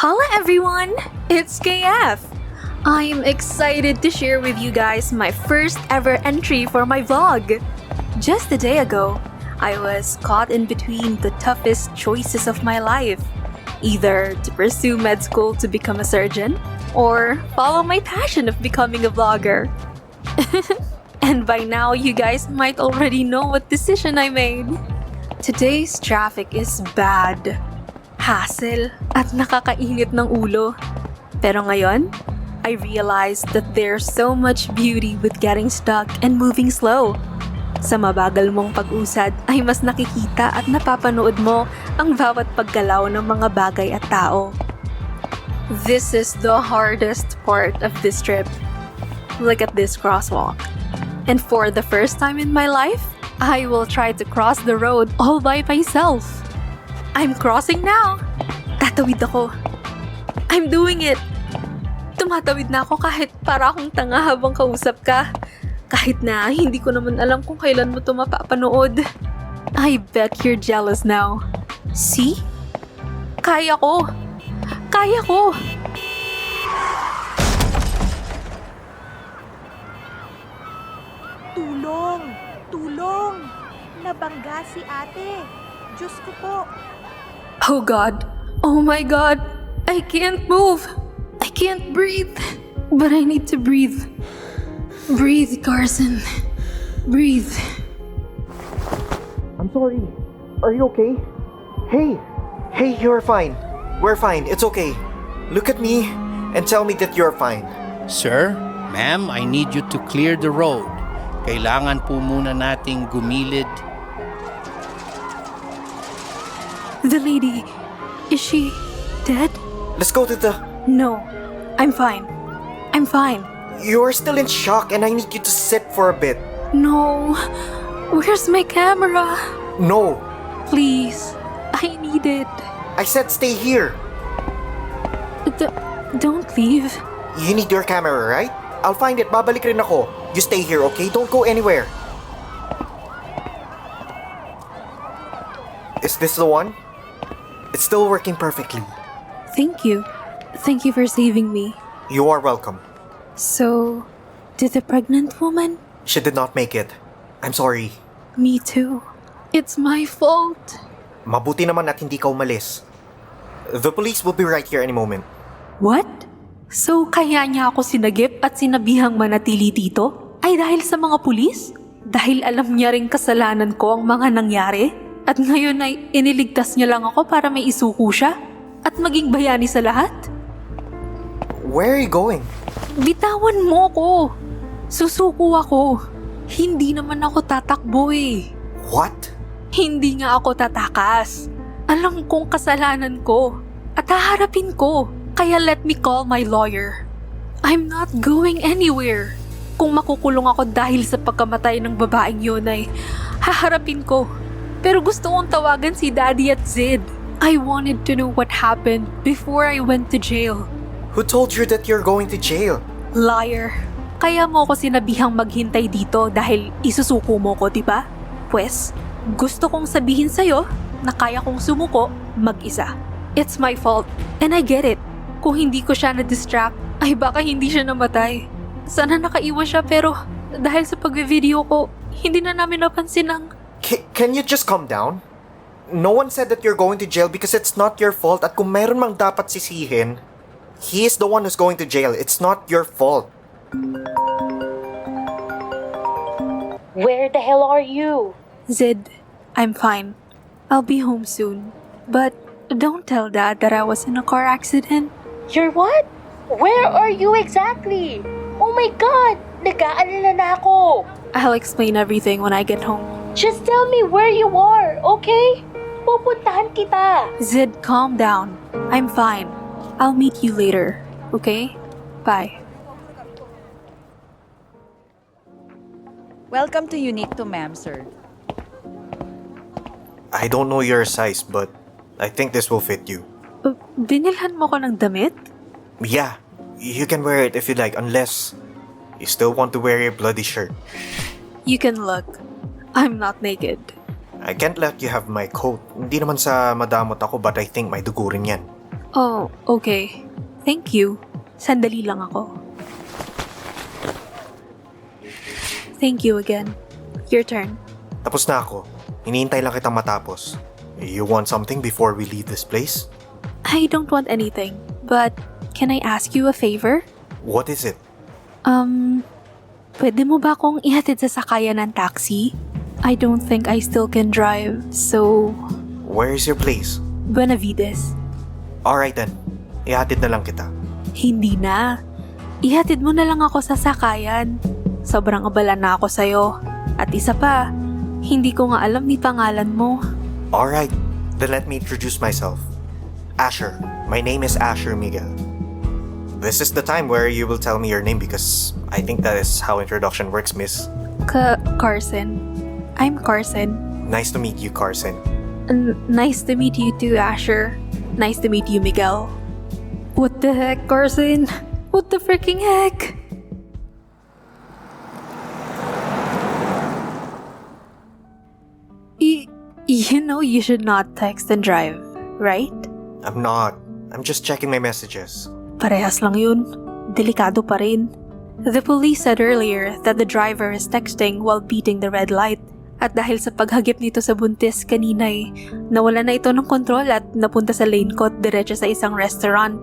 Holla everyone! It's KF! I'm excited to share with you guys my first ever entry for my vlog. Just a day ago, I was caught in between the toughest choices of my life. Either to pursue med school to become a surgeon, or follow my passion of becoming a vlogger. And by now, you guys might already know what decision I made. Today's traffic is bad. Hassle at nakakainit ng ulo. Pero ngayon, I realized that there's so much beauty with getting stuck and moving slow. Sa mabagal mong pag-usad ay mas nakikita at napapanood mo ang bawat paggalaw ng mga bagay at tao. This is the hardest part of this trip. Look at this crosswalk. And for the first time in my life, I will try to cross the road all by myself. I'm crossing now. Tatawid ako. I'm doing it. Tumatawid na ako kahit para akong tanga habang kausap ka. Kahit na hindi ko naman alam kung kailan mo ito mapapanood. I bet you're jealous now. See? Kaya ko. Kaya ko. Tulong! Tulong! Nabangga si ate. Diyos ko po. Oh God. Oh my God. I can't move. I can't breathe. But I need to breathe. Breathe, Carson. Breathe. I'm sorry. Are you okay? Hey! Hey, you're fine. We're fine. It's okay. Look at me and tell me that you're fine. Sir, ma'am, I need you to clear the road. Kailangan po muna nating gumilid. The lady, is she dead? Let's go to the... No, I'm fine. I'm fine. You're still in shock and I need you to sit for a bit. No, where's my camera? No. Please, I need it. I said stay here. Don't leave. You need your camera, right? I'll find it. Babalik rin ako. You stay here, okay? Don't go anywhere. Is this the one? It's still working perfectly. Thank you. Thank you for saving me. You are welcome. So, did the pregnant woman? She did not make it. I'm sorry. Me too. It's my fault. Mabuti naman at hindi ka umalis. The police will be right here any moment. What? So, kaya niya ako sinagip at sinabihang manatili dito? Ay dahil sa mga pulis? Dahil alam niya ring kasalanan ko ang mga nangyari? At ngayon ay iniligtas niya lang ako para may isuko siya? At maging bayani sa lahat? Where are you going? Bitawan mo ko. Susuko ako. Hindi naman ako tatakbo eh. What? Hindi nga ako tatakas. Alam kong kasalanan ko. At haharapin ko. Kaya let me call my lawyer. I'm not going anywhere. Kung makukulong ako dahil sa pagkamatay ng babaeng yun ay haharapin ko. Pero gusto kong tawagan si Daddy at Zid. I wanted to know what happened before I went to jail. Who told you that you're going to jail? Liar. Kaya mo ko sinabihang maghintay dito dahil isusuko mo ko, diba? Pwes, gusto kong sabihin sa'yo na kaya kong sumuko mag-isa. It's my fault, and I get it. Kung hindi ko siya na-distract, ay baka hindi siya namatay. Sana nakaiwas siya pero dahil sa pag-video ko, hindi na namin napansin ang... Can you just calm down? No one said that you're going to jail because it's not your fault at kung meron mang dapat sisihin, he is the one who's going to jail. It's not your fault. Where the hell are you? Zid, I'm fine. I'll be home soon. But don't tell Dad that I was in a car accident. You're what? Where are you exactly? Oh my God! Nag-aalala na ako. I'll explain everything when I get home. Just tell me where you are, okay? Pupuntahan kita. Zid, calm down. I'm fine. I'll meet you later, okay? Bye. Welcome to Unique to Ma'am, sir. I don't know your size, but I think this will fit you. Binilhan mo ko ng damit? Yeah, you can wear it if you like, unless you still want to wear your bloody shirt. You can look. I'm not naked. I can't let you have my coat. Hindi naman sa madamot ako, but I think may dugo rin yan. Oh, okay. Thank you. Sandali lang ako. Thank you again. Your turn. Tapos na ako. Hinihintay lang kitang matapos. You want something before we leave this place? I don't want anything, but can I ask you a favor? What is it? Pwede mo ba akong ihatid sa sakayan ng taxi? I don't think I still can drive, so... Where is your place? Benavides. Alright then. Ihatid na lang kita. Hindi na. Ihatid mo na lang ako sa sakayan. Sobrang abala na ako sa'yo. At isa pa, hindi ko nga alam ni pangalan mo. Alright. Then let me introduce myself. Asher. My name is Asher Miguel. This is the time where you will tell me your name because I think that is how introduction works, miss. Carson. I'm Carson. Nice to meet you, Carson. Nice to meet you too, Asher. Nice to meet you, Miguel. What the heck, Carson? What the freaking heck? You know you should not text and drive, right? I'm not. I'm just checking my messages. Parehas lang yun. Delikado pa rin. The police said earlier that the driver is texting while beating the red light. At dahil sa paghagip nito sa buntis kanina'y nawala na ito ng kontrol at napunta sa lane ko at diretso sa isang restaurant.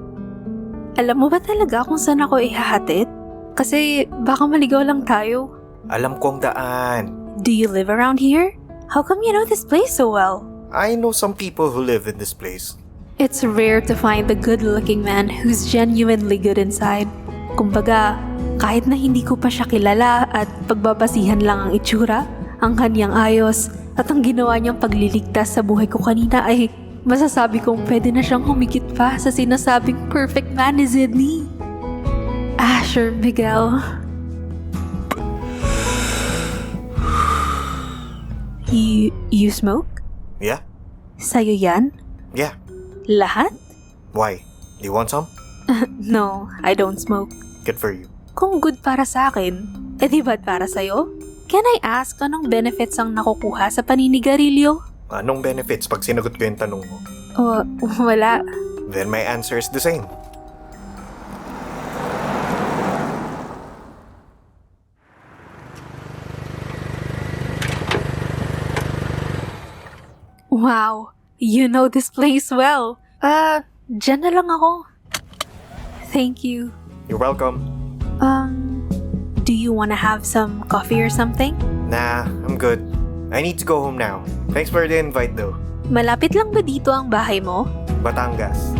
Alam mo ba talaga kung saan ako ihahatid? Kasi baka maligaw lang tayo. Alam kong daan. Do you live around here? How come you know this place so well? I know some people who live in this place. It's rare to find a good-looking man who's genuinely good inside. Kumbaga, kahit na hindi ko pa siya kilala at pagbabasihan lang ang itsura, ang kanyang ayos, at ang ginawa niyang pagliligtas sa buhay ko kanina ay masasabi kong pwede na siyang humigit pa sa sinasabing perfect man ni Sydney. Asher Miguel. You smoke? Yeah? Sa'yo yan? Yeah. Lahat? Why? Do you want some? No, I don't smoke. Good for you. Kung good para sa akin, edi bad para sa'yo? Can I ask anong benefits ang nakukuha sa paninigarilyo? Anong benefits pag sinagot ko yung tanong mo? Wala. Then my answer is the same. Wow, you know this place well. Dyan na lang ako. Thank you. You're welcome. Do you wanna have some coffee or something? Nah, I'm good. I need to go home now. Thanks for the invite though. Malapit lang ba dito ang bahay mo? Batangas.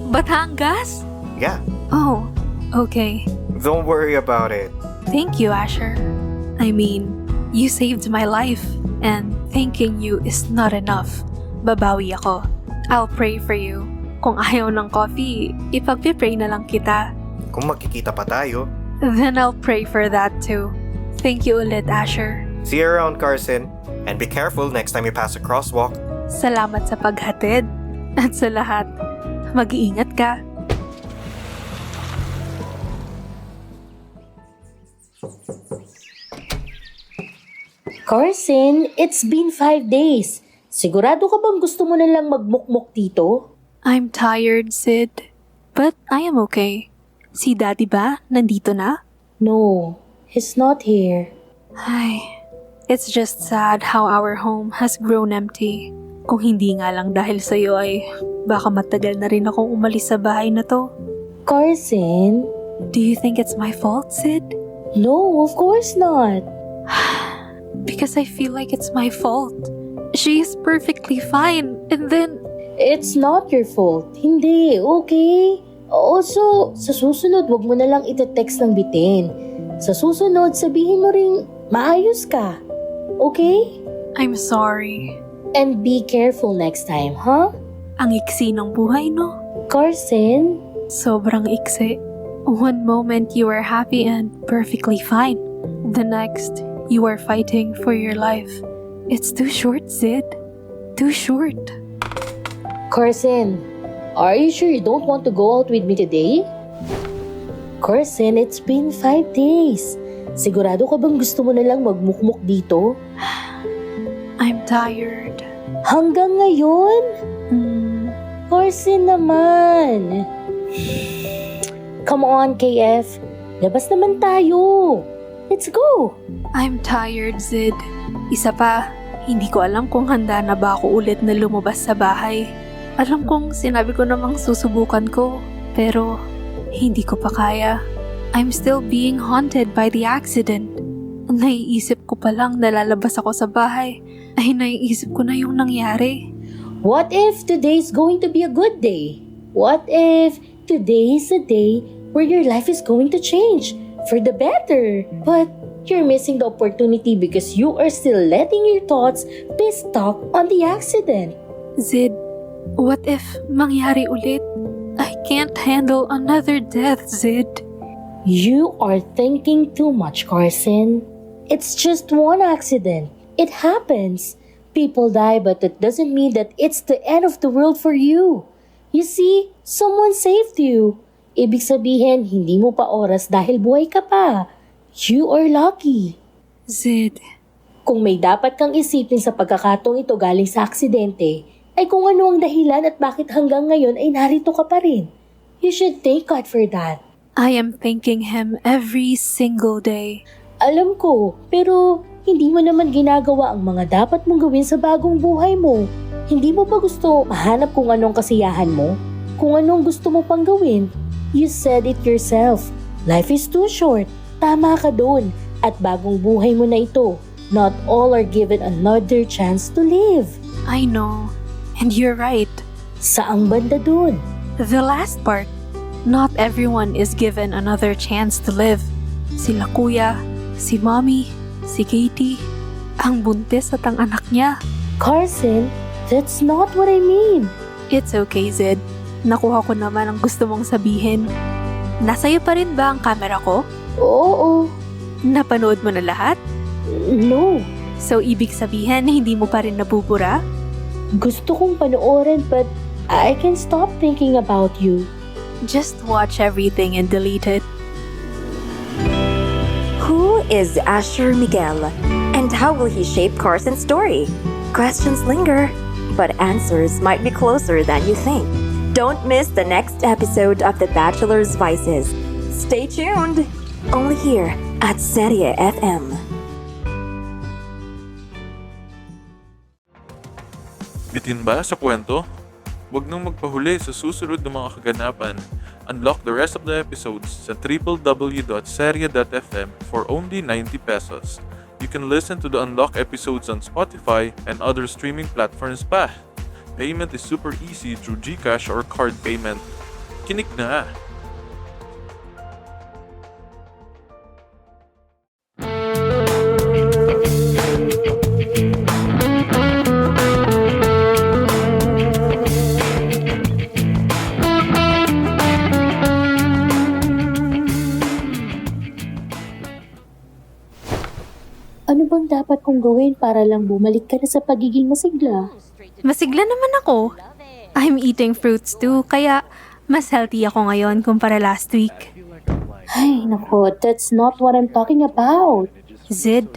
Batangas? Yeah. Oh, okay. Don't worry about it. Thank you, Asher. I mean, you saved my life, and thanking you is not enough. Babawi ako. I'll pray for you. Kung ayaw ng coffee, ipagpipray na lang kita. Kung magkikita pa tayo. Then I'll pray for that too. Thank you ulit, Asher. See you around, Carson. And be careful next time you pass a crosswalk. Salamat sa paghatid. At sa lahat, mag-iingat ka. Carson, it's been 5 days. Sigurado ka bang gusto mo na lang magmukmuk dito? I'm tired, Sid. But I am okay. Si Daddy ba? Nandito na? No, he's not here. Ay, it's just sad how our home has grown empty. Kung hindi nga lang dahil sa'yo ay baka matagal na rin akong umalis sa bahay na to. Carson? Do you think it's my fault, Sid? No, of course not. Because I feel like it's my fault. She is perfectly fine, and then... It's not your fault. Hindi, okay? Also, sa susunod, wag mo na lang ite-text ng bitin. Sa susunod, sabihin mo ring maayos ka. Okay? I'm sorry. And be careful next time, huh? Ang iksi ng buhay, no? Carson? Sobrang iksi. One moment you are happy and perfectly fine. The next, you are fighting for your life. It's too short, Sid. Too short. Carson, are you sure you don't want to go out with me today? Carson, it's been 5 days. Sigurado ka bang gusto mo na lang magmukmuk dito? I'm tired. Hanggang ngayon? Carson naman! Come on, KF. Labas naman tayo. Let's go! I'm tired, Zid. Isa pa, hindi ko alam kung handa na ba ako ulit na lumabas sa bahay. Alam kong sinabi ko namang susubukan ko, pero hindi ko pa kaya. I'm still being haunted by the accident. Naiisip ko pa lang na lalabas ako sa bahay, ay naiisip ko na yung nangyari. What if today's going to be a good day? What if today is a day where your life is going to change for the better? But you're missing the opportunity because you are still letting your thoughts be stuck on the accident. Zid, what if mangyari ulit? I can't handle another death, Zid. You are thinking too much, Carson. It's just one accident. It happens. People die, but that doesn't mean that it's the end of the world for you. You see, someone saved you. Ibig sabihin, hindi mo pa oras dahil buhay ka pa. You are lucky. Zid, Kung may dapat kang isipin sa pagkakataong ito galing sa aksidente, ay kung ano ang dahilan at bakit hanggang ngayon ay narito ka pa rin. You should thank God for that. I am thanking him every single day. Alam ko, pero hindi mo naman ginagawa ang mga dapat mong gawin sa bagong buhay mo. Hindi mo ba gusto mahanap kung anong kasiyahan mo? Kung anong gusto mo pang gawin? You said it yourself. Life is too short. Tama ka doon. At bagong buhay mo na ito. Not all are given another chance to live. I know, and you're right. Saang banda doon? The last part. Not everyone is given another chance to live. Sila kuya, si mommy, si Katie, ang buntis at ang anak niya. Carson, that's not what I mean. It's okay, Zid. Nakuha ko naman ang gusto mong sabihin. Nasa'yo pa rin ba ang camera ko? Oo. Napanood mo na lahat? No. So, ibig sabihin, hindi mo pa rin nabubura? Gusto kong panoorin but I can't stop thinking about you. Just watch everything and delete it. Who is Asher Miguel? And how will he shape Carson's story? Questions linger, but answers might be closer than you think. Don't miss the next episode of The Bachelor's Vices. Stay tuned, only here at Serie FM. Bitin ba sa kwento? Huwag nang magpahuli sa susunod na mga kaganapan. Unlock the rest of the episodes sa www.serie.fm for only 90 pesos. You can listen to the unlocked episodes on Spotify and other streaming platforms pa. Payment is super easy through GCash or card payment. Kinig na! Ano bang dapat kong gawin para lang bumalik ka na sa pagiging masigla? Masigla naman ako. I'm eating fruits too, kaya mas healthy ako ngayon kumpara last week. Ay, nako, that's not what I'm talking about. Zid,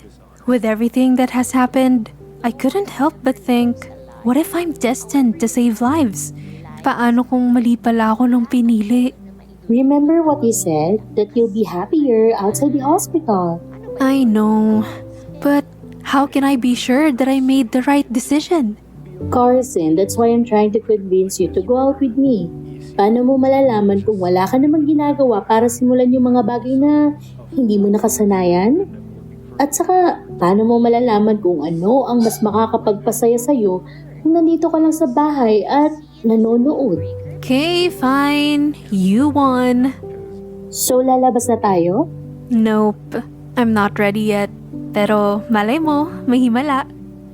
with everything that has happened, I couldn't help but think, what if I'm destined to save lives? Paano kung mali pala ako nung pinili? Remember what you said? That you'll be happier outside the hospital. I know, but how can I be sure that I made the right decision? Carson, that's why I'm trying to convince you to go out with me. Paano mo malalaman kung wala ka namang ginagawa para simulan yung mga bagay na hindi mo nakasanayan? At saka, paano mo malalaman kung ano ang mas makakapagpasaya sa'yo kung nandito ka lang sa bahay at nanonood? Okay, fine. You won. So, lalabas na tayo? Nope. I'm not ready yet. Pero malay mo, may himala.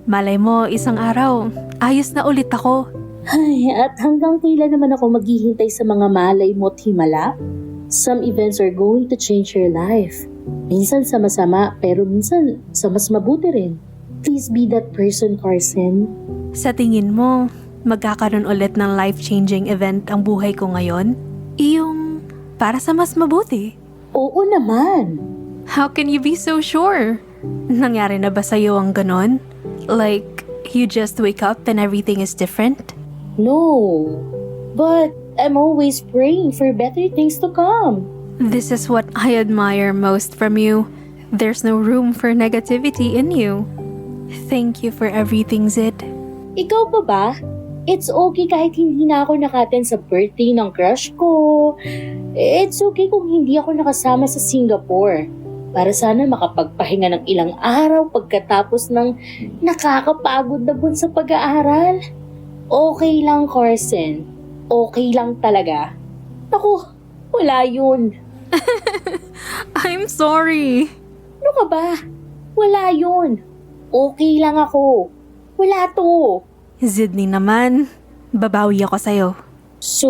Malay mo, isang araw, ayos na ulit ako. Ay, at hanggang kailan naman ako maghihintay sa mga malay mo't himala? Some events are going to change your life. Minsan sa masama, pero minsan sa mas mabuti rin. Please be that person, Carson. Sa tingin mo, magkakaroon ulit ng life-changing event ang buhay ko ngayon? Iyong para sa mas mabuti? Oo naman. How can you be so sure? Nangyari na ba sa'yo ang ganon? Like, you just wake up and everything is different? No. But I'm always praying for better things to come. This is what I admire most from you. There's no room for negativity in you. Thank you for everything, Zid. Ikaw pa ba? It's okay kahit hindi na ako nakaten sa birthday ng crush ko. It's okay kung hindi ako nakasama sa Singapore. Para sana makapagpahinga ng ilang araw pagkatapos ng nakakapagod na buwan sa pag-aaral. Okay lang, Carson. Okay lang talaga. Naku, wala yun. I'm sorry. Ano ka ba? Wala yun. Okay lang ako. Wala to. Zidney naman, babawi ako sa'yo. So,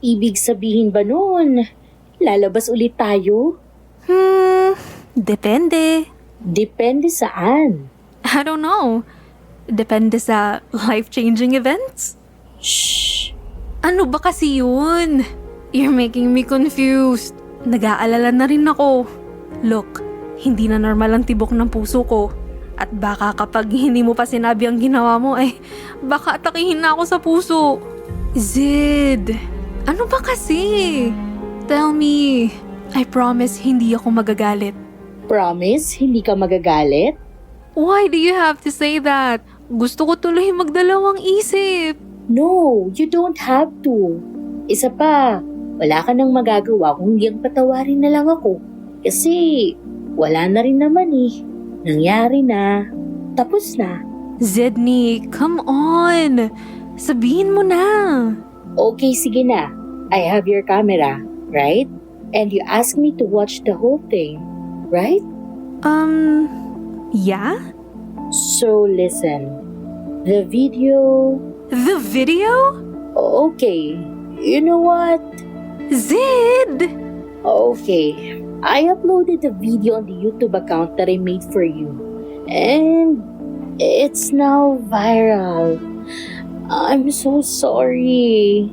ibig sabihin ba nun? Lalabas ulit tayo? Depende. Depende saan. I don't know. Depende sa life-changing events. Shh. Ano ba kasi yun? You're making me confused. Nag-aalala na rin ako. Look, hindi na normal ang tibok ng puso ko. At baka kapag hindi mo pa sinabi ang ginawa mo, baka atakihin na ako sa puso. Zid, ano ba kasi? Tell me. I promise hindi ako magagalit. Promise, hindi ka magagalit? Why do you have to say that? Gusto ko tuloy magdalawang isip. No, you don't have to. Isa pa, wala ka nang magagawa kung hindi ang patawarin na lang ako. Kasi, wala na rin naman eh. Nangyari na. Tapos na. Zidney, come on. Sabihin mo na. Okay, sige na. I have your camera, right? And you asked me to watch the whole thing, right? Yeah? So listen. The video... The video? Okay. You know what? Zid! Okay. I uploaded the video on the YouTube account that I made for you. And it's now viral. I'm so sorry.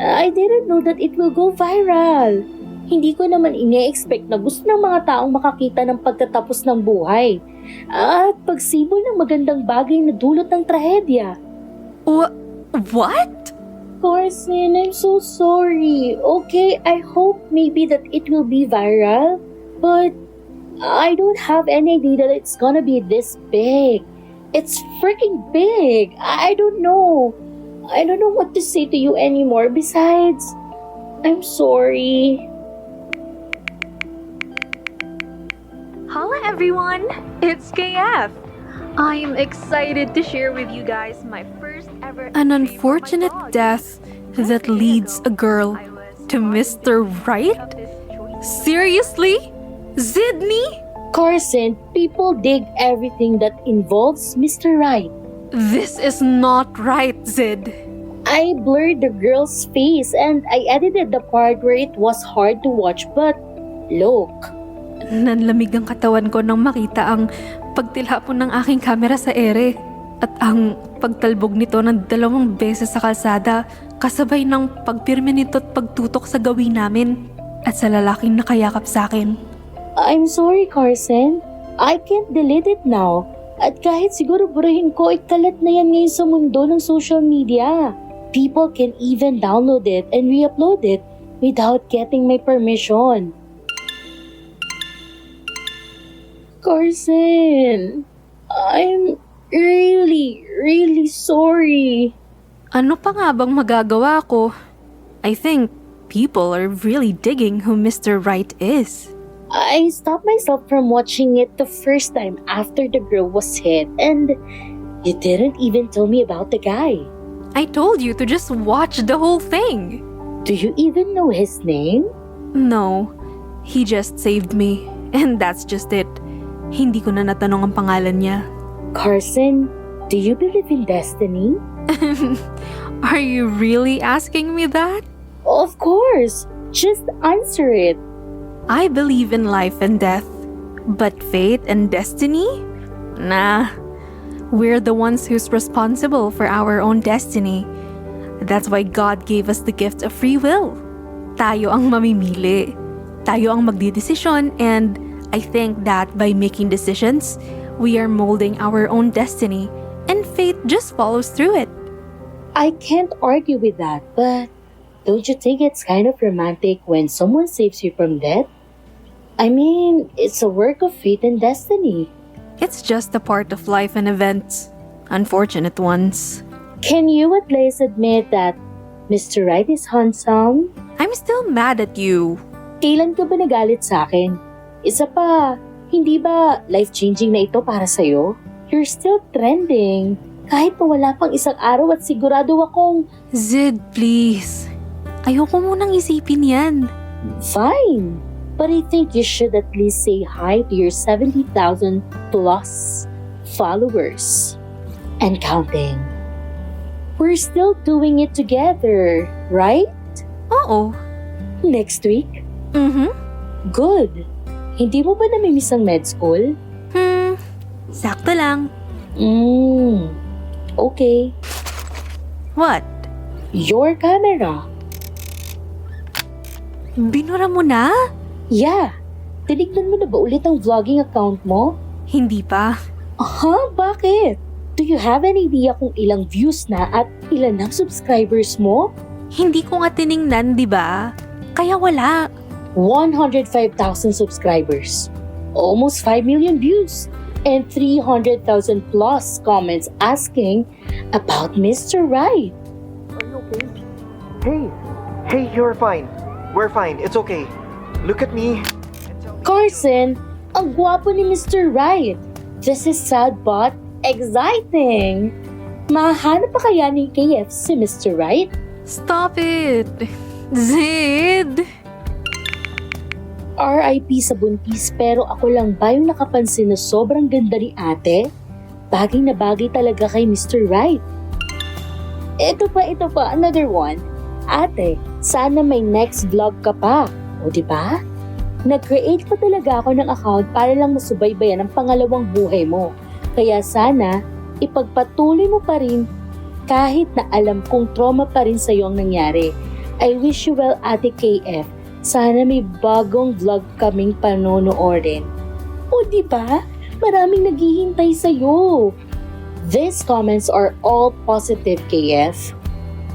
I didn't know that it will go viral. Hindi ko naman ine-expect na gusto ng mga taong makakita ng pagtatapos ng buhay. At pagsibol ng magandang bagay na dulot ng trahedya. What? Carson, I'm so sorry. Okay, I hope maybe that it will be viral. But I don't have any idea that it's gonna be this big. It's freaking big. I don't know. I don't know what to say to you anymore. Besides, I'm sorry. Holla everyone! It's KF! I'm excited to share with you guys my first ever An entry for my unfortunate vlog. death that leads a girl to Mr. Right? Seriously? Zidney? Carson, people dig everything that involves Mr. Right. This is not right, Zid. I blurred the girl's face and I edited the part where it was hard to watch, but look. Nanlamig ang katawan ko nang makita ang pagtilapon ng aking kamera sa ere at ang pagtalbog nito ng 2 beses sa kalsada kasabay ng pagpirme nito at pagtutok sa gawin namin at sa lalaking nakayakap sa akin. I'm sorry, Carson. I can't delete it now. At kahit siguro burahin ko, ikalat na yan ngayon sa mundo ng social media. People can even download it and re-upload it without getting my permission. Carson, I'm really sorry. Ano pa nga bang magagawa ko? I think people are really digging who Mr. Right is. I stopped myself from watching it the first time after the girl was hit, and you didn't even tell me about the guy. I told you to just watch the whole thing. Do you even know his name? No, he just saved me, and that's just it. Hindi ko na natanong ang pangalan niya. Carson, do you believe in destiny? Are you really asking me that? Of course. Just answer it. I believe in life and death, but fate and destiny? Nah. We're the ones who's responsible for our own destiny. That's why God gave us the gift of free will. Tayo ang mamimili. Tayo ang magdidesisyon, and I think that by making decisions, we are molding our own destiny, and fate just follows through it. I can't argue with that, but don't you think it's kind of romantic when someone saves you from death? I mean, it's a work of fate and destiny. It's just a part of life and events. Unfortunate ones. Can you at least admit that Mr. Right is handsome? I'm still mad at you. Kailan ka ba nagalit sa akin? Isa pa, hindi ba life-changing na ito para sa'yo? You're still trending. Kahit pa wala pang isang araw at sigurado akong... Zid, please. Ayoko munang isipin yan. Fine. But I think you should at least say hi to your 70,000 plus followers. And counting. We're still doing it together, right? Oo. Next week? Mhm. Good. Hindi mo ba namimiss ang med school? Sakto lang. Okay. What? Your camera. Binura mo na? Yeah. Tinignan mo na ba ulit ang vlogging account mo? Hindi pa. Bakit? Do you have an idea kung ilang views na at ilan ang subscribers mo? Hindi ko nga tiningnan, di ba? Kaya wala. 105,000 subscribers. Almost 5 million views. And 300,000 plus comments asking about Mr. Right. Are you okay? Hey, you're fine. We're fine. It's okay. Look at me. Carson, ang gwapo ni Mr. Right. This is sad but exciting. Mahanap pa kaya ni KF si Mr. Right? Stop it. Zid. RIP sa buntis pero ako lang ba yung nakapansin na sobrang ganda ni ate? Bagay na bagay talaga kay Mr. Right. Ito pa, another one. Ate, sana may next vlog ka pa. O diba? Nag-create pa talaga ako ng account para lang masubaybayan ang pangalawang buhay mo. Kaya sana, ipagpatuloy mo pa rin kahit na alam kong trauma pa rin sa'yo ang nangyari. I wish you well, Ate KF. Sana may bagong vlog kaming panonoorin. O diba? Maraming naghihintay sa'yo. These comments are all positive, KF.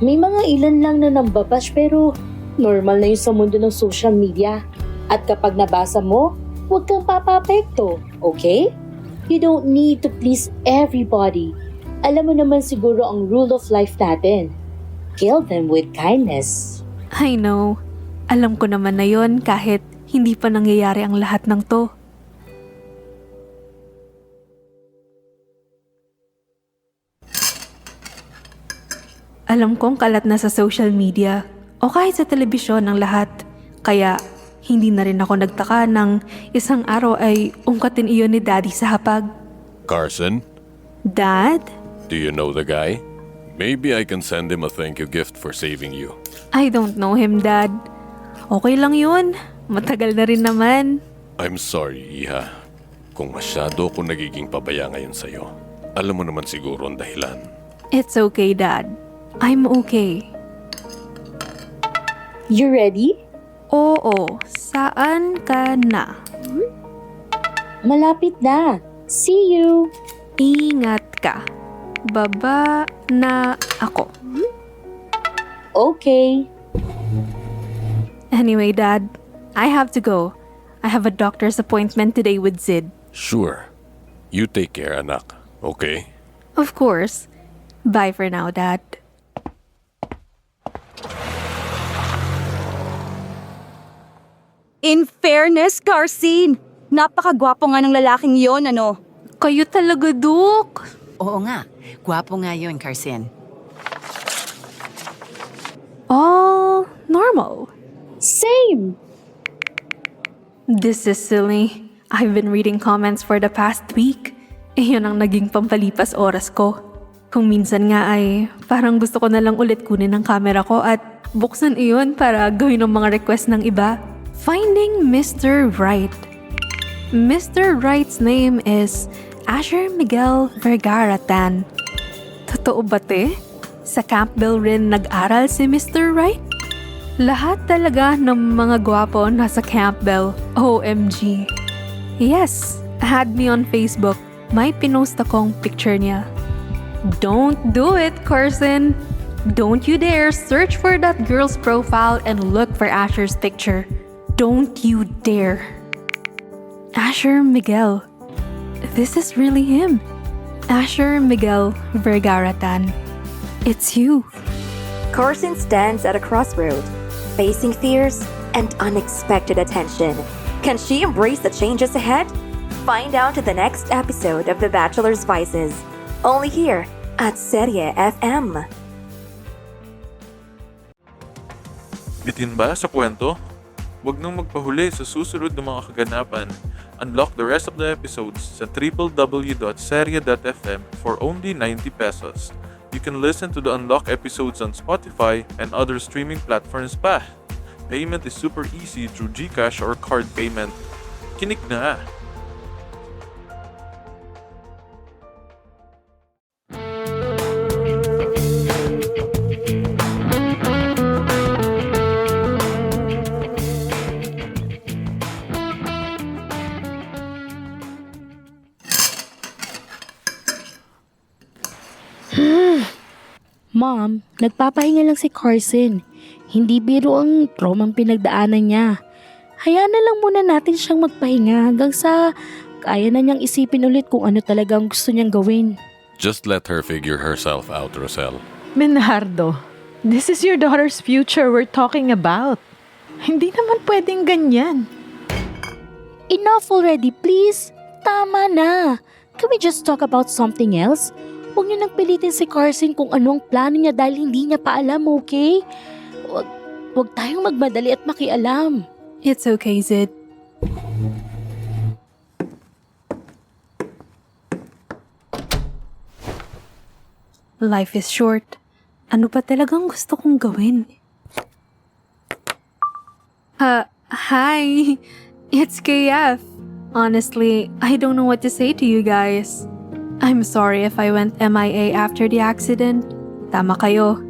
May mga ilan lang na nambabash pero normal na yun sa mundo ng social media. At kapag nabasa mo, huwag kang papapekto, okay? You don't need to please everybody. Alam mo naman siguro ang rule of life natin. Kill them with kindness. I know. Alam ko naman na yon kahit hindi pa nangyayari ang lahat ng to. Alam kong kalat na sa social media o kahit sa telebisyon ang lahat. Kaya hindi na rin ako nagtaka nang isang araw ay ungkatin iyon ni Daddy sa hapag. Carson, Dad? do you know the guy? Maybe I can send him a thank you gift for saving you. I don't know him, Dad. Okay lang yun. Matagal na rin naman. I'm sorry, Iha. Kung masyado ako nagiging pabaya ngayon sa'yo. Alam mo naman siguro ang dahilan. It's okay, Dad. I'm okay. You ready? Oo, saan ka na? Malapit na. See you. Ingat ka. Baba na ako. Okay. Anyway, Dad, I have to go. I have a doctor's appointment today with Zid. Sure. You take care, anak. Okay? Of course. Bye for now, Dad. In fairness, Carson, napakagwapo nga ng lalaking yon, ano? Kayo talaga, Duk. Oo nga, gwapo nga yun, Carson. All normal. Same. This is silly. I've been reading comments for the past week. Iyon ang naging pampalipas oras ko. Kung minsan nga ay parang gusto ko na lang ulit kunin ang camera ko at buksan iyon para gawin ang mga request ng iba. Finding Mr. Right. Mr. Right's name is Asher Miguel Vergara Tan. Totoo ba te? Sa Campbell rin nag-aral si Mr. Right? Lahat talaga ng mga gwapo nasa Campbell. OMG. Yes, add me on Facebook. May pinost akong picture niya. Don't do it, Carson. Don't you dare search for that girl's profile and look for Asher's picture. Don't you dare. Asher Miguel. This is really him. Asher Miguel Vergaratan. It's you. Carson stands at a crossroad, facing fears and unexpected attention. Can she embrace the changes ahead? Find out in the next episode of The Bachelor's Vices. Only here at Serie FM. Bitin ba sa kwento? Huwag nang magpahuli sa susunod ng mga kaganapan. Unlock the rest of the episodes sa www.serie.fm for only 90 pesos. You can listen to the unlocked episodes on Spotify and other streaming platforms pa. Payment is super easy through GCash or card payment. Kinig na! Mom, nagpapahinga lang si Carson. Hindi biro ang traumang pinagdaanan niya. Hayaan na lang muna natin siyang magpahinga hanggang sa kaya na niyang isipin ulit kung ano talaga ang gusto niyang gawin. Just let her figure herself out, Rosel. Menardo, this is your daughter's future we're talking about. Hindi naman pwedeng ganyan. Enough already, please. Tama na. Can we just talk about something else? Huwag niyo nang pilitin si Carson kung anong plano niya dahil hindi niya pa alam, okay? Huwag tayong magmadali at makialam. It's okay, Zid. Life is short. Ano pa talagang gusto kong gawin? Hi! It's KF. Honestly, I don't know what to say to you guys. I'm sorry if I went MIA after the accident. Tama kayo.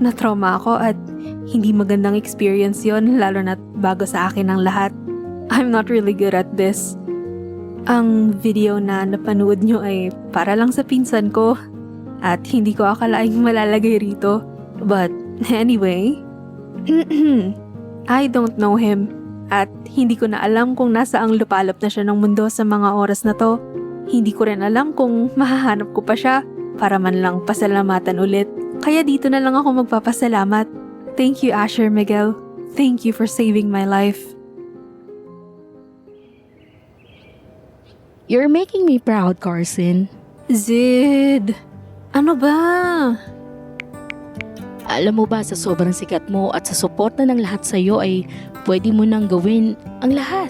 Na-trauma ako at hindi magandang experience yon, lalo na't bago sa akin ang lahat. I'm not really good at this. Ang video na napanood nyo ay para lang sa pinsan ko at hindi ko akalaing malalagay rito. But anyway, I don't know him at hindi ko na alam kung nasaang lupalop na siya ng mundo sa mga oras na to. Hindi ko rin alam kung mahahanap ko pa siya para man lang pasalamatan ulit. Kaya dito na lang ako magpapasalamat. Thank you, Asher Miguel. Thank you for saving my life. You're making me proud, Carson. Zid! Ano ba? Alam mo ba, sa sobrang sikat mo at sa suporta ng lahat sa'yo ay pwede mo nang gawin ang lahat.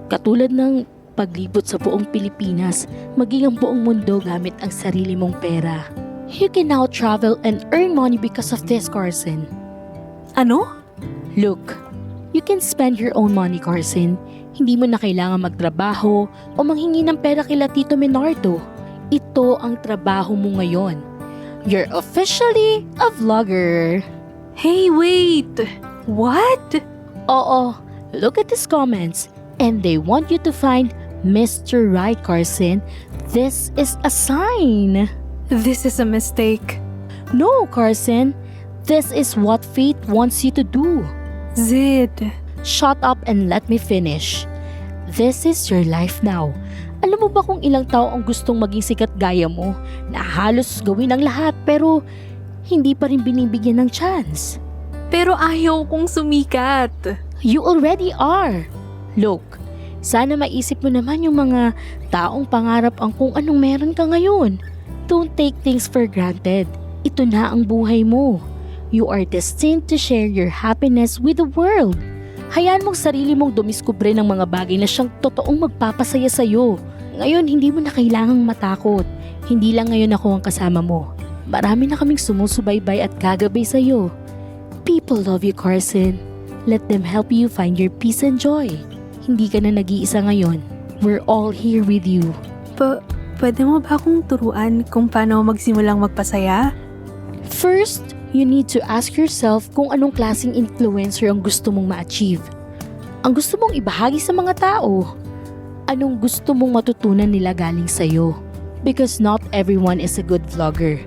Katulad ng paglibot sa buong Pilipinas, maging ang buong mundo gamit ang sarili mong pera. You can now travel and earn money because of this, Carson. Ano? Look, you can spend your own money, Carson. Hindi mo na kailangan magtrabaho o manghingi ng pera kila Tito Menardo. Ito ang trabaho mo ngayon. You're officially a vlogger. Hey, wait! What? Oo, look at these comments. And they want you to find Mr. Right, Carson. This is a sign. This is a mistake. No, Carson. This is what fate wants you to do. Zid. Shut up and let me finish. This is your life now. Alam mo ba kung ilang tao ang gustong maging sikat gaya mo na halos gawin ang lahat pero hindi pa rin binibigyan ng chance? Pero ayaw kong sumikat. You already are. Look, sana maisip mo naman yung mga taong pangarap ang kung anong meron ka ngayon. Don't take things for granted. Ito na ang buhay mo. You are destined to share your happiness with the world. Hayaan mong sarili mong dumiskubre ng mga bagay na siyang totoong magpapasaya sa'yo. Ngayon, hindi mo na kailangang matakot. Hindi lang ngayon ako ang kasama mo. Marami na kaming sumusubaybay at gagabay sa'yo. People love you, Carson. Let them help you find your peace and joy. Hindi ka na nag-iisa ngayon. We're all here with you. Pwede mo ba akong turuan kung paano magsimulang magpasaya? First, you need to ask yourself kung anong klaseng influencer ang gusto mong ma-achieve. Ang gusto mong ibahagi sa mga tao. Anong gusto mong matutunan nila galing sa'yo. Because not everyone is a good vlogger.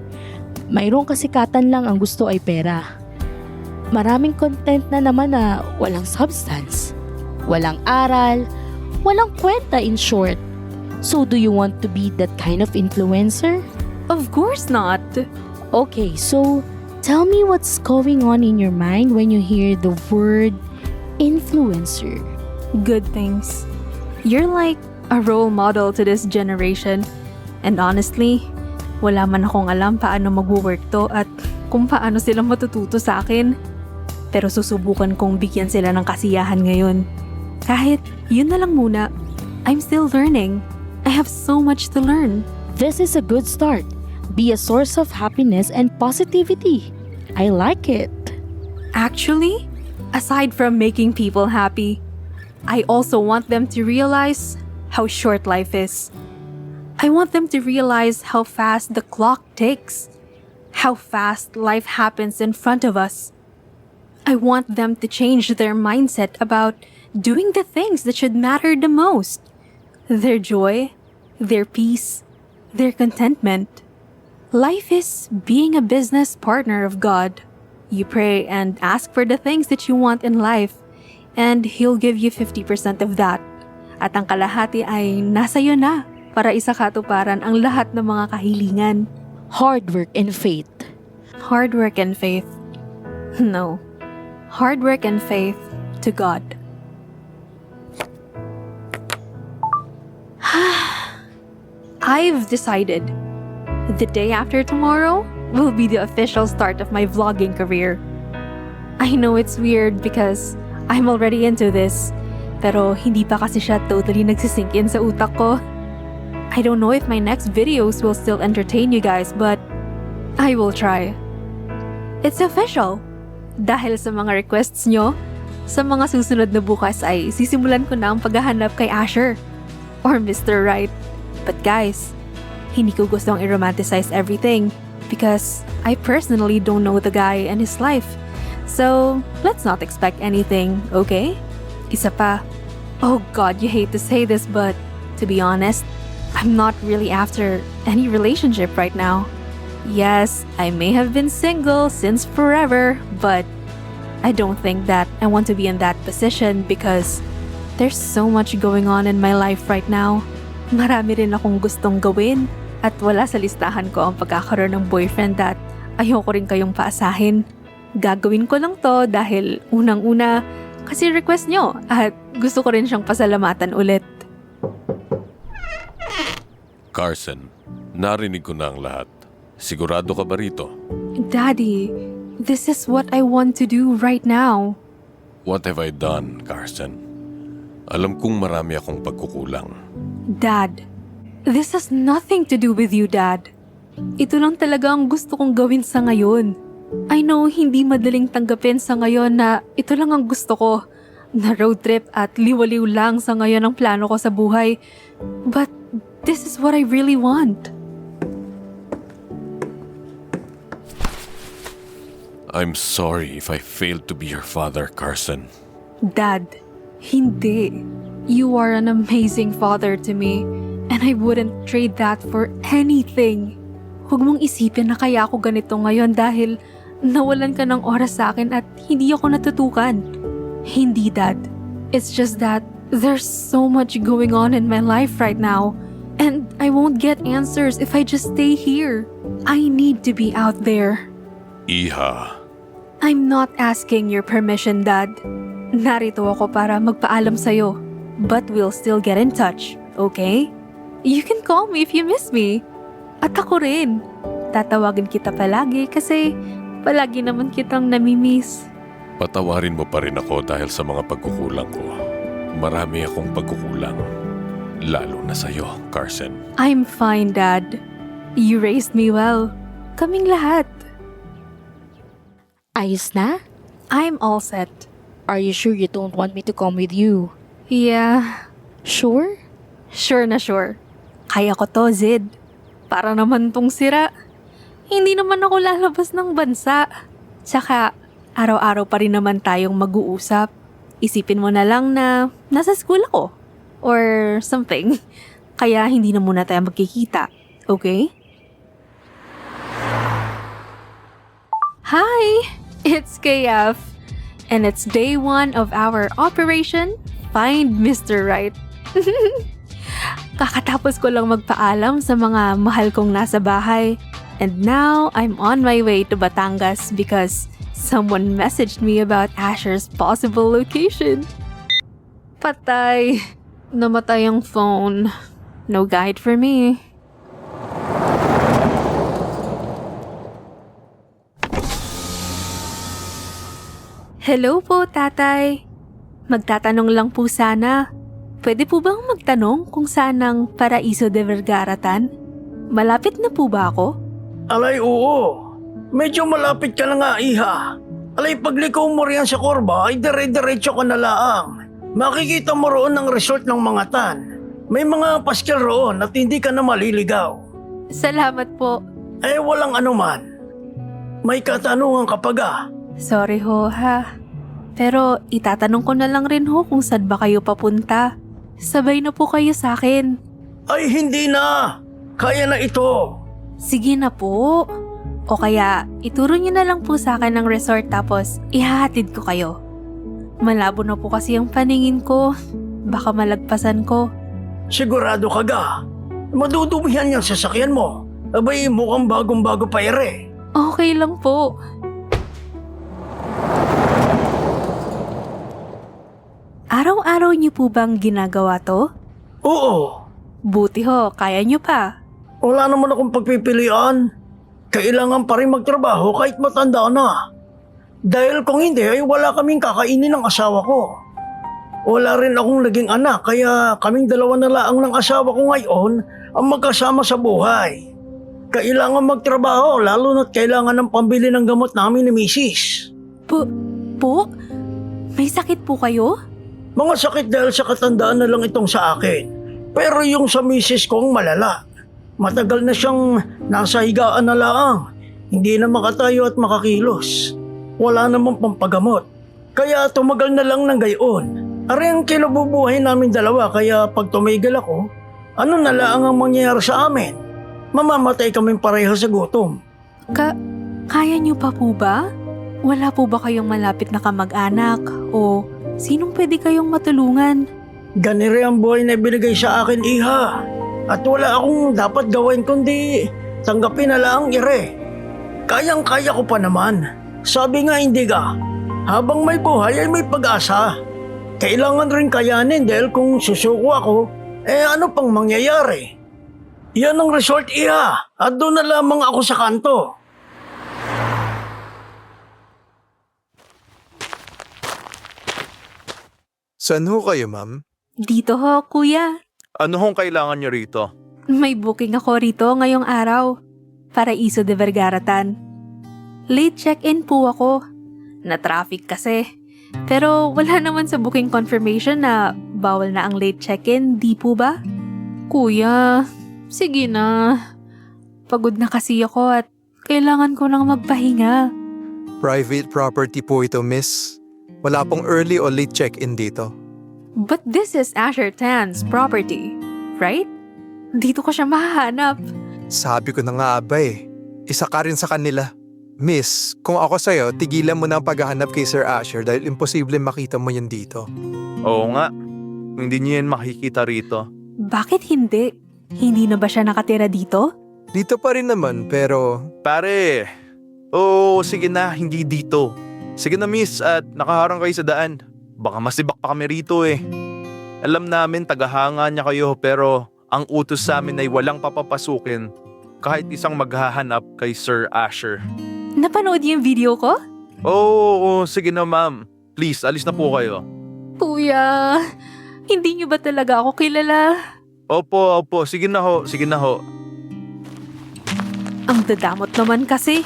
Mayroong kasikatan lang ang gusto ay pera. Maraming content na naman na walang substance, walang aral, walang kwenta in short. So do you want to be that kind of influencer? Of course not. Okay, so tell me what's going on in your mind when you hear the word influencer. Good things. You're like a role model to this generation. And honestly, wala man akong alam paano mag-work to at kung paano sila matututo sa akin. Pero susubukan kong bigyan sila ng kasiyahan ngayon. Kahit yun na lang muna, I'm still learning. I have so much to learn. This is a good start. Be a source of happiness and positivity. I like it. Actually, aside from making people happy, I also want them to realize how short life is. I want them to realize how fast the clock ticks, how fast life happens in front of us. I want them to change their mindset about doing the things that should matter the most. Their joy, their peace, their contentment. Life is being a business partner of God. You pray and ask for the things that you want in life, and He'll give you 50% of that. At ang kalahati ay nasa iyo na para isakatuparan ang lahat ng mga kahilingan. Hard work and faith. Hard work and faith. No. Hard work and faith to God. I've decided. The day after tomorrow will be the official start of my vlogging career. I know it's weird because I'm already into this, pero hindi pa kasi siya totally nagsisink in sa utak ko. I don't know if my next videos will still entertain you guys, but I will try. It's official! Dahil sa mga requests nyo, sa mga susunod na bukas ay sisimulan ko na ang paghahanap kay Asher or Mr. Right. But guys, hindi ko gustong i-romanticize everything because I personally don't know the guy and his life. So, let's not expect anything, okay? Isa pa, oh God, you hate to say this, but to be honest, I'm not really after any relationship right now. Yes, I may have been single since forever, but I don't think that I want to be in that position because there's so much going on in my life right now. Marami rin akong gustong gawin at wala sa listahan ko ang pagkakaroon ng boyfriend at ayoko rin kayong paasahin. Gagawin ko lang to dahil unang-una kasi request nyo at gusto ko rin siyang pasalamatan ulit. Carson, narinig ko na ang lahat. Sigurado ka ba rito? Daddy, this is what I want to do right now. What have I done, Carson? Alam kong marami akong pagkukulang. Dad, this has nothing to do with you, Dad. Ito lang talaga ang gusto kong gawin sa ngayon. I know hindi madaling tanggapin sa ngayon na ito lang ang gusto ko. Na road trip at liwaliw lang sa ngayon ang plano ko sa buhay. But this is what I really want. I'm sorry if I failed to be your father, Carson. Dad, hindi. You are an amazing father to me, and I wouldn't trade that for anything. Huwag mong isipin na kaya ako ganito ngayon dahil nawalan ka ng oras sa akin at hindi ako natutukan. Hindi, Dad. It's just that there's so much going on in my life right now, and I won't get answers if I just stay here. I need to be out there. Iha. I'm not asking your permission, Dad. Narito ako para magpaalam sa'yo. But we'll still get in touch, okay? You can call me if you miss me. At ako rin. Tatawagin kita palagi kasi palagi naman kitang namimiss. Patawarin mo pa rin ako dahil sa mga pagkukulang ko. Marami akong pagkukulang. Lalo na sa'yo, Carson. I'm fine, Dad. You raised me well. Kaming lahat. Ayos na? I'm all set. Are you sure you don't want me to come with you? Yeah. Sure? Sure na sure. Kaya ko to, Zid. Para naman tong sira. Hindi naman ako lalabas ng bansa. Tsaka, araw-araw pa rin naman tayong mag-uusap. Isipin mo na lang na nasa school ako. Or something. Kaya hindi na muna tayo magkikita. Okay? Hi! It's KF. And it's day 1 of our operation, Find Mr. Right. Kakatapos ko lang magpaalam sa mga mahal kong nasa bahay. And now, I'm on my way to Batangas because someone messaged me about Asher's possible location. Patay. Namatay ang phone. No guide for me. Hello po, tatay. Magtatanong lang po sana. Pwede po bang magtanong kung saan ang Paraiso de Vergaratan? Malapit na po ba ako? Alay, oo. Medyo malapit ka na nga, iha. Alay, pagliko mo riyan sa Corba, ay dire-diretso ka na laang. Makikita mo roon ang resort ng mga tan. May mga paskil roon at hindi ka na maliligaw. Salamat po. Eh, walang anuman. May katanungan ka pa ga. Sorry ho, ha. Pero itatanong ko na lang rin ho kung saan ba kayo papunta. Sabay na po kayo sa akin. Ay, hindi na. Kaya na ito. Sige na po. O kaya, ituro niyo na lang po sa akin ng resort tapos ihahatid ko kayo. Malabo na po kasi ang paningin ko. Baka malagpasan ko. Sigurado ka ga. Madudumihan yung sasakyan mo. Abay, mukhang bagong-bago pa ere. Okay lang po. Araw-araw niyo po bang ginagawa to? Oo. Buti ho, kaya niyo pa. Wala naman akong pagpipilian. Kailangan pa rin magtrabaho kahit matanda na. Dahil kung hindi ay wala kaming kakainin ng asawa ko. Wala rin akong naging anak kaya kaming dalawa na lang ng asawa ko ngayon ang magkasama sa buhay. Kailangan magtrabaho lalo na't kailangan ng pambili ng gamot namin ni Mrs. Po? May sakit po kayo? Mga sakit dahil sa katandaan na lang itong sa akin. Pero yung sa Mrs. kong malala. Matagal na siyang nasa higaan na lang. Hindi na makatayo at makakilos. Wala namang pampagamot. Kaya tumagal na lang ng gayon. Ari ang kinabubuhay namin dalawa kaya pag tumigil ako, ano na lang ang mangyayari sa amin? Mamamatay kaming pareho sa gutom. Kaya niyo pa po ba? Wala po ba kayong malapit na kamag-anak o sinong pwede kayong matulungan? Ganire ang buhay na binigay sa akin, iha. At wala akong dapat gawin kundi tanggapin na lang ire. Kayang-kaya ko pa naman. Sabi nga hindi ga, habang may buhay ay may pag-asa. Kailangan rin kayanin dahil kung susuko ako, ano pang mangyayari? Yan ang resort, iha. At doon na lamang ako sa kanto. Saan ho kayo, ma'am? Dito ho, kuya. Ano hong kailangan niyo rito? May booking ako rito ngayong araw. Paraiso de Vergaratan. Late check-in po ako. Na-traffic kasi. Pero wala naman sa booking confirmation na bawal na ang late check-in, di po ba? Kuya, sige na. Pagod na kasi ako at kailangan ko nang magpahinga. Private property po ito, miss. Wala pong early o late check-in dito. But this is Asher Tan's property, right? Dito ko siya mahahanap. Sabi ko na nga ba eh. Isa ka rin sa kanila. Miss, kung ako sa'yo, tigilan mo na ang paghahanap kay Sir Asher dahil imposible makita mo yan dito. Oo nga. Hindi niyo yan makikita rito. Bakit hindi? Hindi na ba siya nakatira dito? Dito pa rin naman, pero... Pare, sige na, hindi dito. Sige na miss at nakaharang kayo sa daan. Baka masibak pa kami rito eh. Alam namin tagahanga niya kayo pero ang utos sa amin ay walang papapasukin kahit isang maghahanap kay Sir Asher. Napanood niyo yung video ko? Oo, sige na ma'am. Please, alis na po kayo. Kuya, hindi niyo ba talaga ako kilala? Opo, sige na ho. Ang dadamot naman kasi.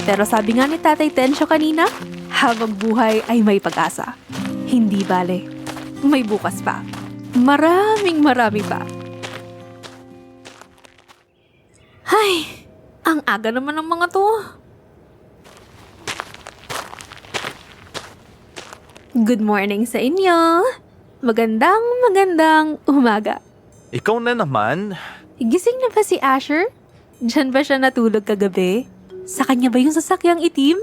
Pero sabi nga ni Tatay Tensyo kanina, habang buhay ay may pag-asa. Hindi bale. May bukas pa. Marami pa. Ay, ang aga naman ng mga to. Good morning sa inyo. Magandang umaga. Ikaw na naman? Gising na ba si Asher? Diyan ba siya natulog kagabi? Sa kanya ba yung sasakyang itim?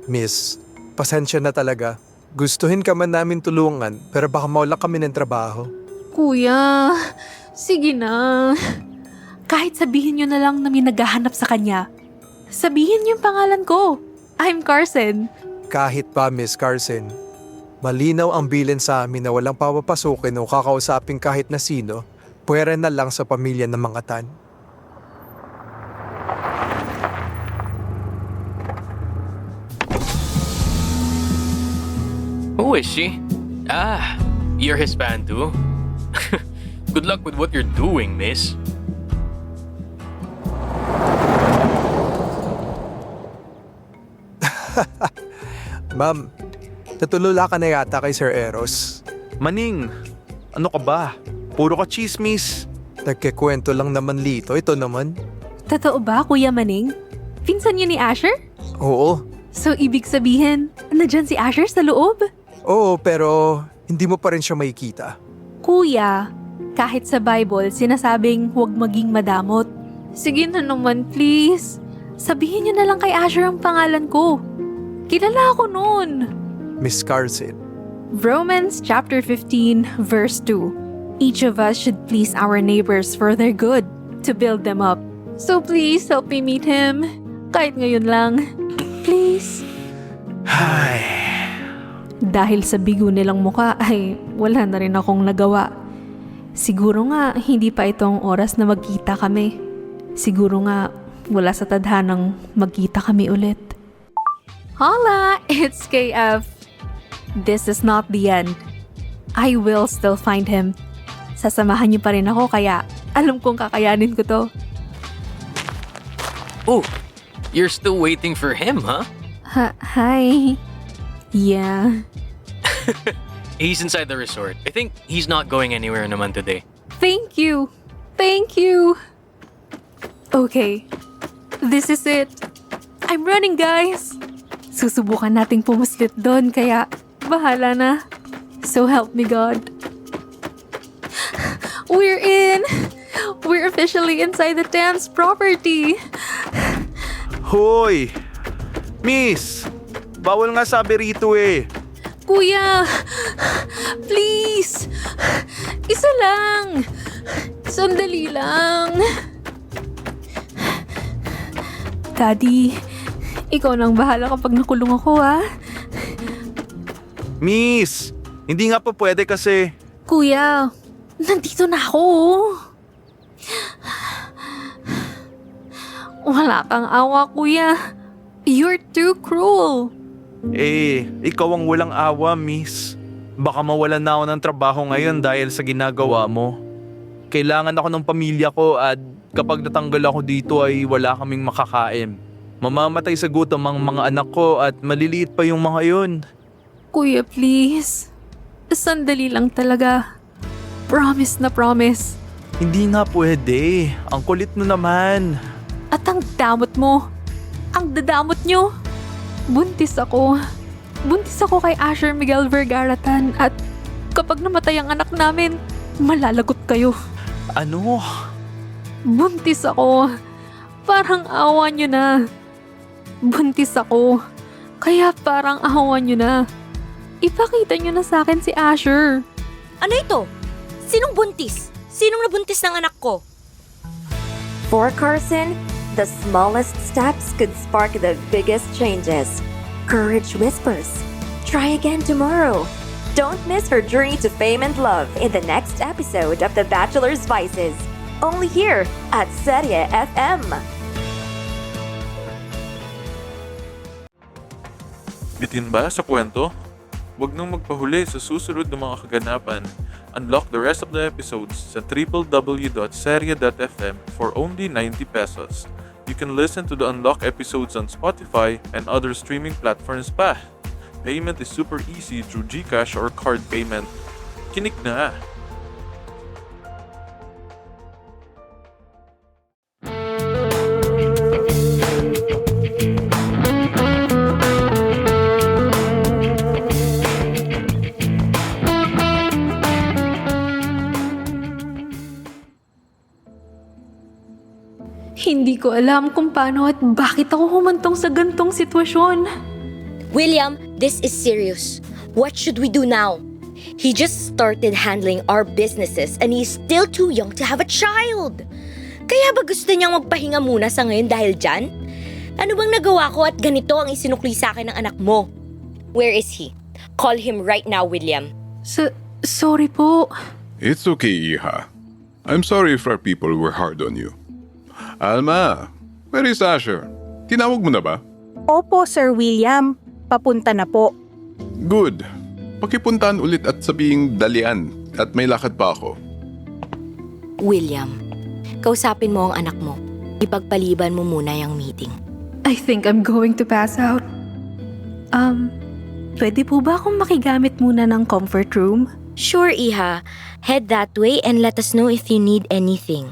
Miss, pasensya na talaga. Gustuhin ka man namin tulungan, pero baka mawala kami ng trabaho. Kuya, sige na. Kahit sabihin nyo na lang na may naghahanap sa kanya. Sabihin niyo yung pangalan ko. I'm Carson. Kahit pa, Miss Carson, malinaw ang bilin sa amin na walang papapasukin o kakausapin kahit na sino, pwera na lang sa pamilya ng mga Tan. Who is she? Ah, you're his fan too? Good luck with what you're doing, miss. Ma'am, natulula ka na yata kay Sir Eros. Maning, ano ka ba? Puro ka chismis. Nagkikwento lang naman Lito, ito naman. Totoo ba, Kuya Maning? Pinsan niyo ni Asher? Oo. So, ibig sabihin, nandyan si Asher sa loob? Oo, pero hindi mo pa rin siya makikita. Kuya, kahit sa Bible, sinasabing huwag maging madamot. Sige na naman, please. Sabihin niyo na lang kay Asher ang pangalan ko. Kilala ako noon. Miss Carson. Romans chapter 15, verse 2. Each of us should please our neighbors for their good, to build them up. So please help me meet him. Kahit ngayon lang. Please. Dahil sa bigo nilang muka ay wala na rin akong nagawa. Siguro nga hindi pa itong oras na magkita kami. Siguro nga wala sa tadhanang magkita kami ulit. Hola! It's KF. This is not the end. I will still find him. Sasamahan niyo pa rin ako kaya alam kong kakayanin ko to. Oh, you're still waiting for him, huh? Hi. Yeah. He's inside the resort. I think he's not going anywhere naman today. Thank you. Thank you. Okay. This is it. I'm running, guys. Susubukan nating pumuslit doon kaya bahala na. So help me God. We're in. We're officially inside the Tan's property. Hoy! Miss! Bawal nga sabi rito eh. Kuya, please. Isa lang. Sandali lang. Daddy, ikaw nang bahala kapag nakulong ako, ha? Miss! Hindi nga pa pwede kasi. Kuya, nandito na ako. Wala kang awa, kuya. You're too cruel. Ikaw ang walang awa, miss. Baka mawalan na ako ng trabaho ngayon dahil sa ginagawa mo. Kailangan ako ng pamilya ko at kapag natanggal ako dito ay wala kaming makakain. Mamamatay sa gutom ang mga anak ko at maliliit pa yung mga yun. Kuya, please. Sandali lang talaga. Promise na promise. Hindi nga pwede. Ang kulit mo naman. At ang damot mo. Ang dadamot nyo. Buntis ako. Buntis ako kay Asher Miguel Vergaratan at kapag namatay ang anak namin, malalagot kayo. Ano? Buntis ako. Parang awa nyo na. Buntis ako. Kaya parang awa nyo na. Ipakita nyo na sa akin si Asher. Ano ito? Sinong buntis? Sinong nabuntis ng anak ko? For Carson, the smallest steps could spark the biggest changes. Courage whispers. Try again tomorrow. Don't miss her journey to fame and love in the next episode of The Bachelor's Vices. Only here at Serie FM. Bitin ba sa kwento? Huwag nang magpahuli sa susunod ng mga kaganapan. Unlock the rest of the episodes sa www.serie.fm for only 90 pesos. You can listen to the unlocked episodes on Spotify and other streaming platforms pa. Payment is super easy through GCash or card payment. Kinig na! Hindi ko alam kung paano at bakit ako humantong sa gantong sitwasyon. William, this is serious. What should we do now? He just started handling our businesses and he's still too young to have a child. Kaya ba gusto niyang magpahinga muna sa ngayon dahil dyan? Ano bang nagawa ko at ganito ang isinukli sa akin ng anak mo? Where is he? Call him right now, William. Sorry po. It's okay, Iha. I'm sorry if our people were hard on you. Alma, where is Asher? Tinawag mo na ba? Opo, Sir William. Papunta na po. Good. Pakipuntahan ulit at sabihing dalian at may lakad pa ako. William, kausapin mo ang anak mo. Ipagpaliban mo muna yung meeting. I think I'm going to pass out. Pwede po ba akong makigamit muna ng comfort room? Sure, Iha. Head that way and let us know if you need anything.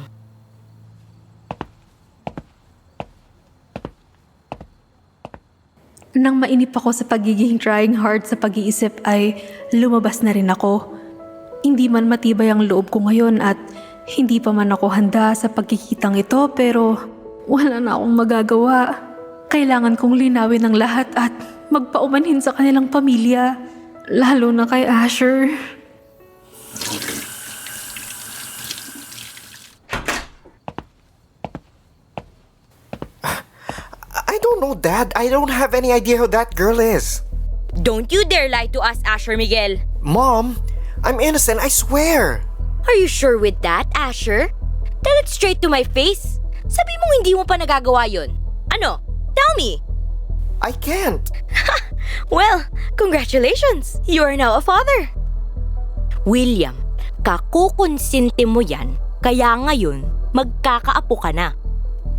Nang mainip ako sa pagiging trying hard sa pag-iisip ay lumabas na rin ako. Hindi man matibay ang loob ko ngayon at hindi pa man ako handa sa pagkikitang ito pero wala na akong magagawa. Kailangan kong linawin ang lahat at magpaumanhin sa kanilang pamilya, lalo na kay Asher. I don't know, Dad. I don't have any idea who that girl is. Don't you dare lie to us, Asher Miguel. Mom, I'm innocent, I swear. Are you sure with that, Asher? Tell it straight to my face. Sabi mo hindi mo pa nagagawa yun. Ano? Tell me. I can't. Well, congratulations. You are now a father. William, kakukonsinti mo yan, kaya ngayon, magkakaapo ka na.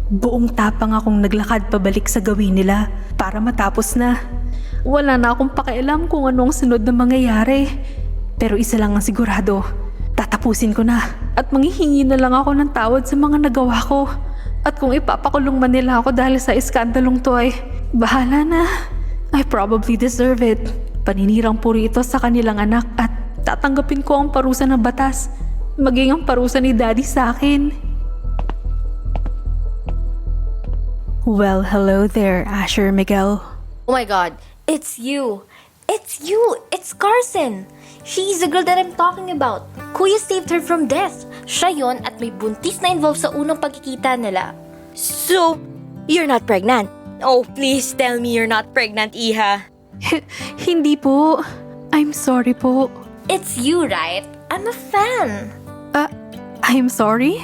Buong tapang akong naglakad pabalik sa gawin nila para matapos na. Wala na akong pakialam kung ano ang sunod na mangyayari. Pero isa lang ang sigurado, tatapusin ko na at manghihingi na lang ako ng tawad sa mga nagawa ko. At kung ipapakulong man nila ako dahil sa iskandalong to ay bahala na. I probably deserve it. Paninirang puri ito sa kanilang anak at tatanggapin ko ang parusa ng batas. Maging ang parusa ni Daddy sa akin. Well, hello there, Asher Miguel. Oh my god, it's you. It's you! It's Carson! She's the girl that I'm talking about. Kuya saved her from death. Siya yon at may buntis na involved sa unang pagkikita nila. So, you're not pregnant? Oh, please tell me you're not pregnant, Iha. Hindi po. I'm sorry po. It's you, right? I'm a fan. I'm sorry?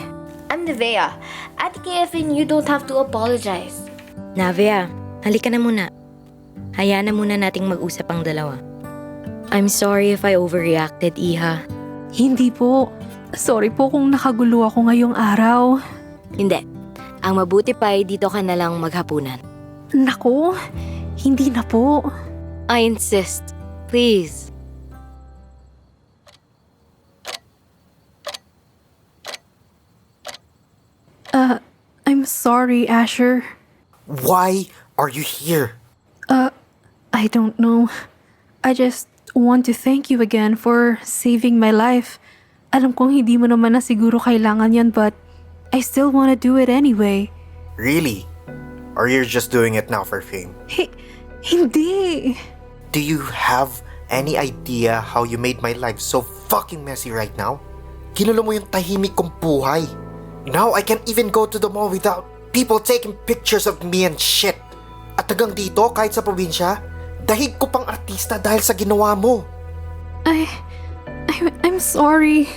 I'm Nevea. At KFN, you don't have to apologize. Navea, halika na muna. Hayaan na muna nating mag-usap ang dalawa. I'm sorry if I overreacted, Iha. Hindi po. Sorry po kung nakagulo ako ngayong araw. Hindi. Ang mabuti pa ay dito ka na lang maghapunan. Naku, hindi na po. I insist. Please. I'm sorry, Asher. Why are you here? I don't know. I just want to thank you again for saving my life. Alam kong hindi mo naman na siguro kailangan yan, but I still want to do it anyway. Really? Or you're just doing it now for fame? Hindi. Do you have any idea how you made my life so fucking messy right now? Ginulo mo yung tahimik kong buhay. Now I can't even go to the mall without people taking pictures of me and shit. At hanggang dito, kahit sa probinsya, dahig ko pang artista dahil sa ginawa mo. I'm sorry.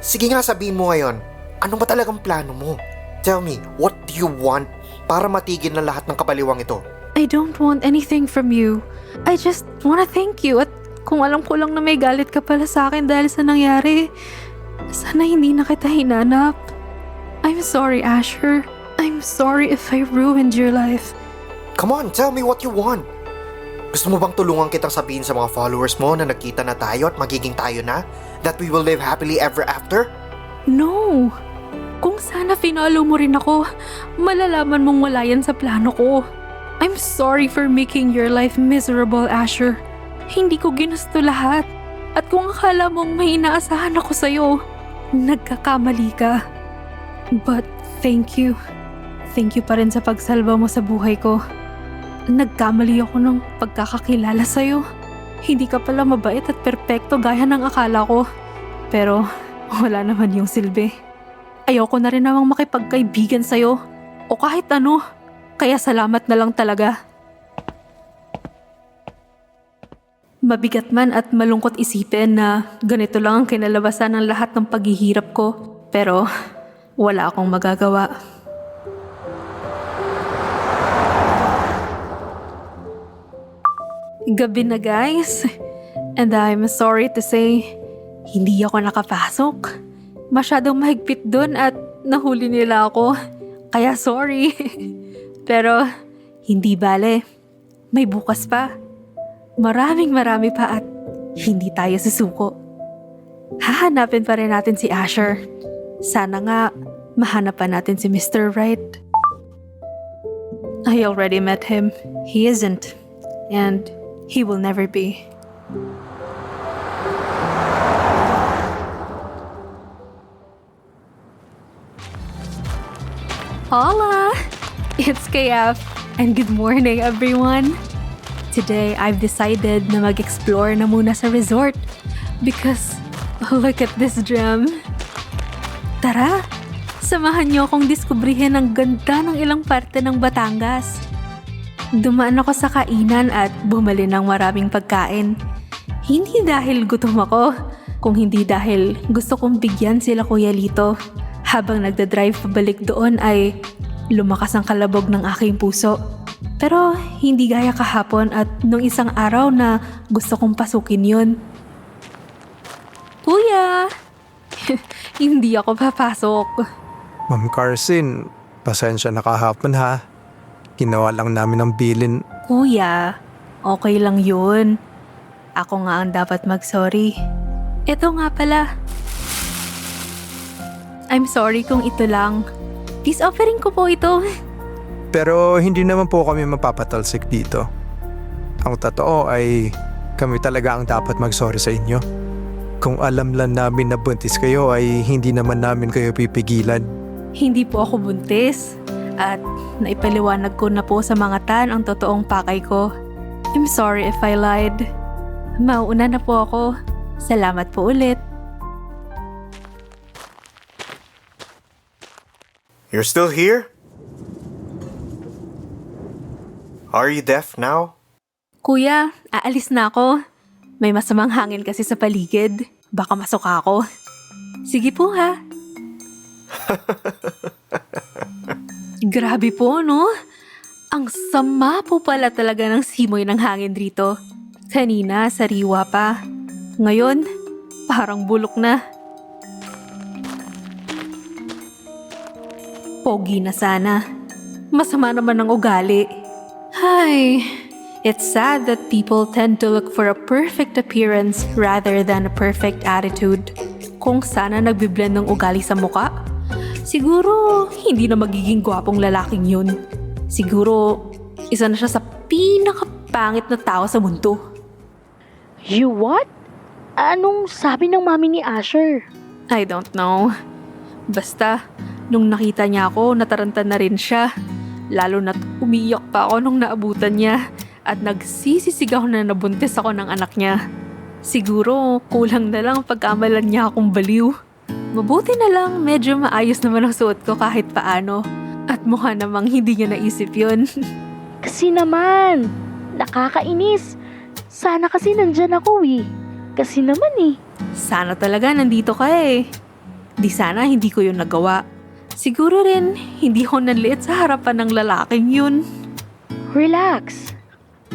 Sige nga, sabihin mo ngayon, ano ba talagang plano mo? Tell me, what do you want para matigil na lahat ng kabaliwang ito? I don't want anything from you. I just want to thank you. At kung alam ko lang na may galit ka pala sa akin dahil sa nangyari, sana hindi na kita hinanap. I'm sorry, Asher. I'm sorry if I ruined your life. Come on, tell me what you want. Gusto mo bang tulungan kitang sabihin sa mga followers mo na nagkita na tayo at magiging tayo na? That we will live happily ever after? No. Kung sana finalo mo rin ako, malalaman mong wala yan sa plano ko. I'm sorry for making your life miserable, Asher. Hindi ko ginusto lahat. At kung akala mong may inaasahan ako sa'yo, nagkakamali ka. But thank you. Thank you pa rin sa pagsalba mo sa buhay ko. nagkamali ako ng pagkakakilala sa'yo. Hindi ka pala mabait at perpekto gaya ng akala ko. Pero wala naman yung silbi. Ayoko na rin namang makipagkaibigan sa'yo o kahit ano. Kaya salamat na lang talaga. Mabigat man at malungkot isipin na ganito lang ang kinalabasan ng lahat ng paghihirap ko. Pero wala akong magagawa. Gabi na guys. And I'm sorry to say, hindi ako nakapasok. Masyadong mahigpit dun at nahuli nila ako. Kaya sorry. Pero hindi bale. May bukas pa. Marami pa at hindi tayo susuko. Hahanapin pa rin natin si Asher. Sana nga mahanap pa natin si Mr. Right. I already met him. He isn't. And he will never be. Hola! It's KF and good morning everyone! Today, I've decided na mag-explore na muna sa resort because look at this gem. Tara, samahan niyo akong diskubrihin ang ganda ng ilang parte ng Batangas. Dumaan ako sa kainan at bumili ng maraming pagkain. Hindi dahil gutom ako, kung hindi dahil gusto kong bigyan sila Kuya Lito. Habang nagdadrive pabalik doon ay lumakas ang kalabog ng aking puso. Pero hindi gaya kahapon at nung isang araw na gusto kong pasukin yun. Kuya! Hindi ako papasok. Ma'am Carson, pasensya na kahapon ha. Ginawa lang namin ang bilin. Kuya, okay lang yun. Ako nga ang dapat mag-sorry. Ito nga pala. I'm sorry kung ito lang. Peace offering ko po ito. Pero hindi naman po kami mapapatalsik dito. Ang totoo ay kami talaga ang dapat mag-sorry sa inyo. Kung alam lang namin na buntis kayo ay hindi naman namin kayo pipigilan. Hindi po ako buntis. At naipaliwanag ko na po sa mga tan ang totoong pakay ko. I'm sorry if I lied. Mauuna na po ako. Salamat po ulit. You're still here? Are you deaf now? Kuya, aalis na ako. May masamang hangin kasi sa paligid. Baka masuka ako. Sige po ha. Grabe po, no? Ang sama po pala talaga ng simoy ng hangin dito. Kanina, sariwa pa. Ngayon, parang bulok na. Pogi na sana. Masama naman ang ugali. Ay, it's sad that people tend to look for a perfect appearance rather than a perfect attitude. Kung sana nagbiblend ng ugali sa muka, siguro hindi na magiging gwapong lalaking yun. Siguro, isa na siya sa pinakapangit na tao sa mundo. You what? Anong sabi ng mami ni Asher? I don't know. Basta, nung nakita niya ako, nataranta na rin siya. Lalo na't umiyak pa ako nung naabutan niya at nagsisisigaw na nabuntis ako ng anak niya. Siguro, kulang na lang pagkamalan niya akong baliw. Mabuti na lang, medyo maayos naman ang suot ko kahit paano. At mukha namang hindi niya naisip yun. Kasi naman, nakakainis. Sana kasi nandyan ako eh. Kasi naman eh. Sana talaga nandito ka eh. Di sana hindi ko yun nagawa. Siguro rin, hindi ko nanliit sa harapan ng lalaking yun. Relax.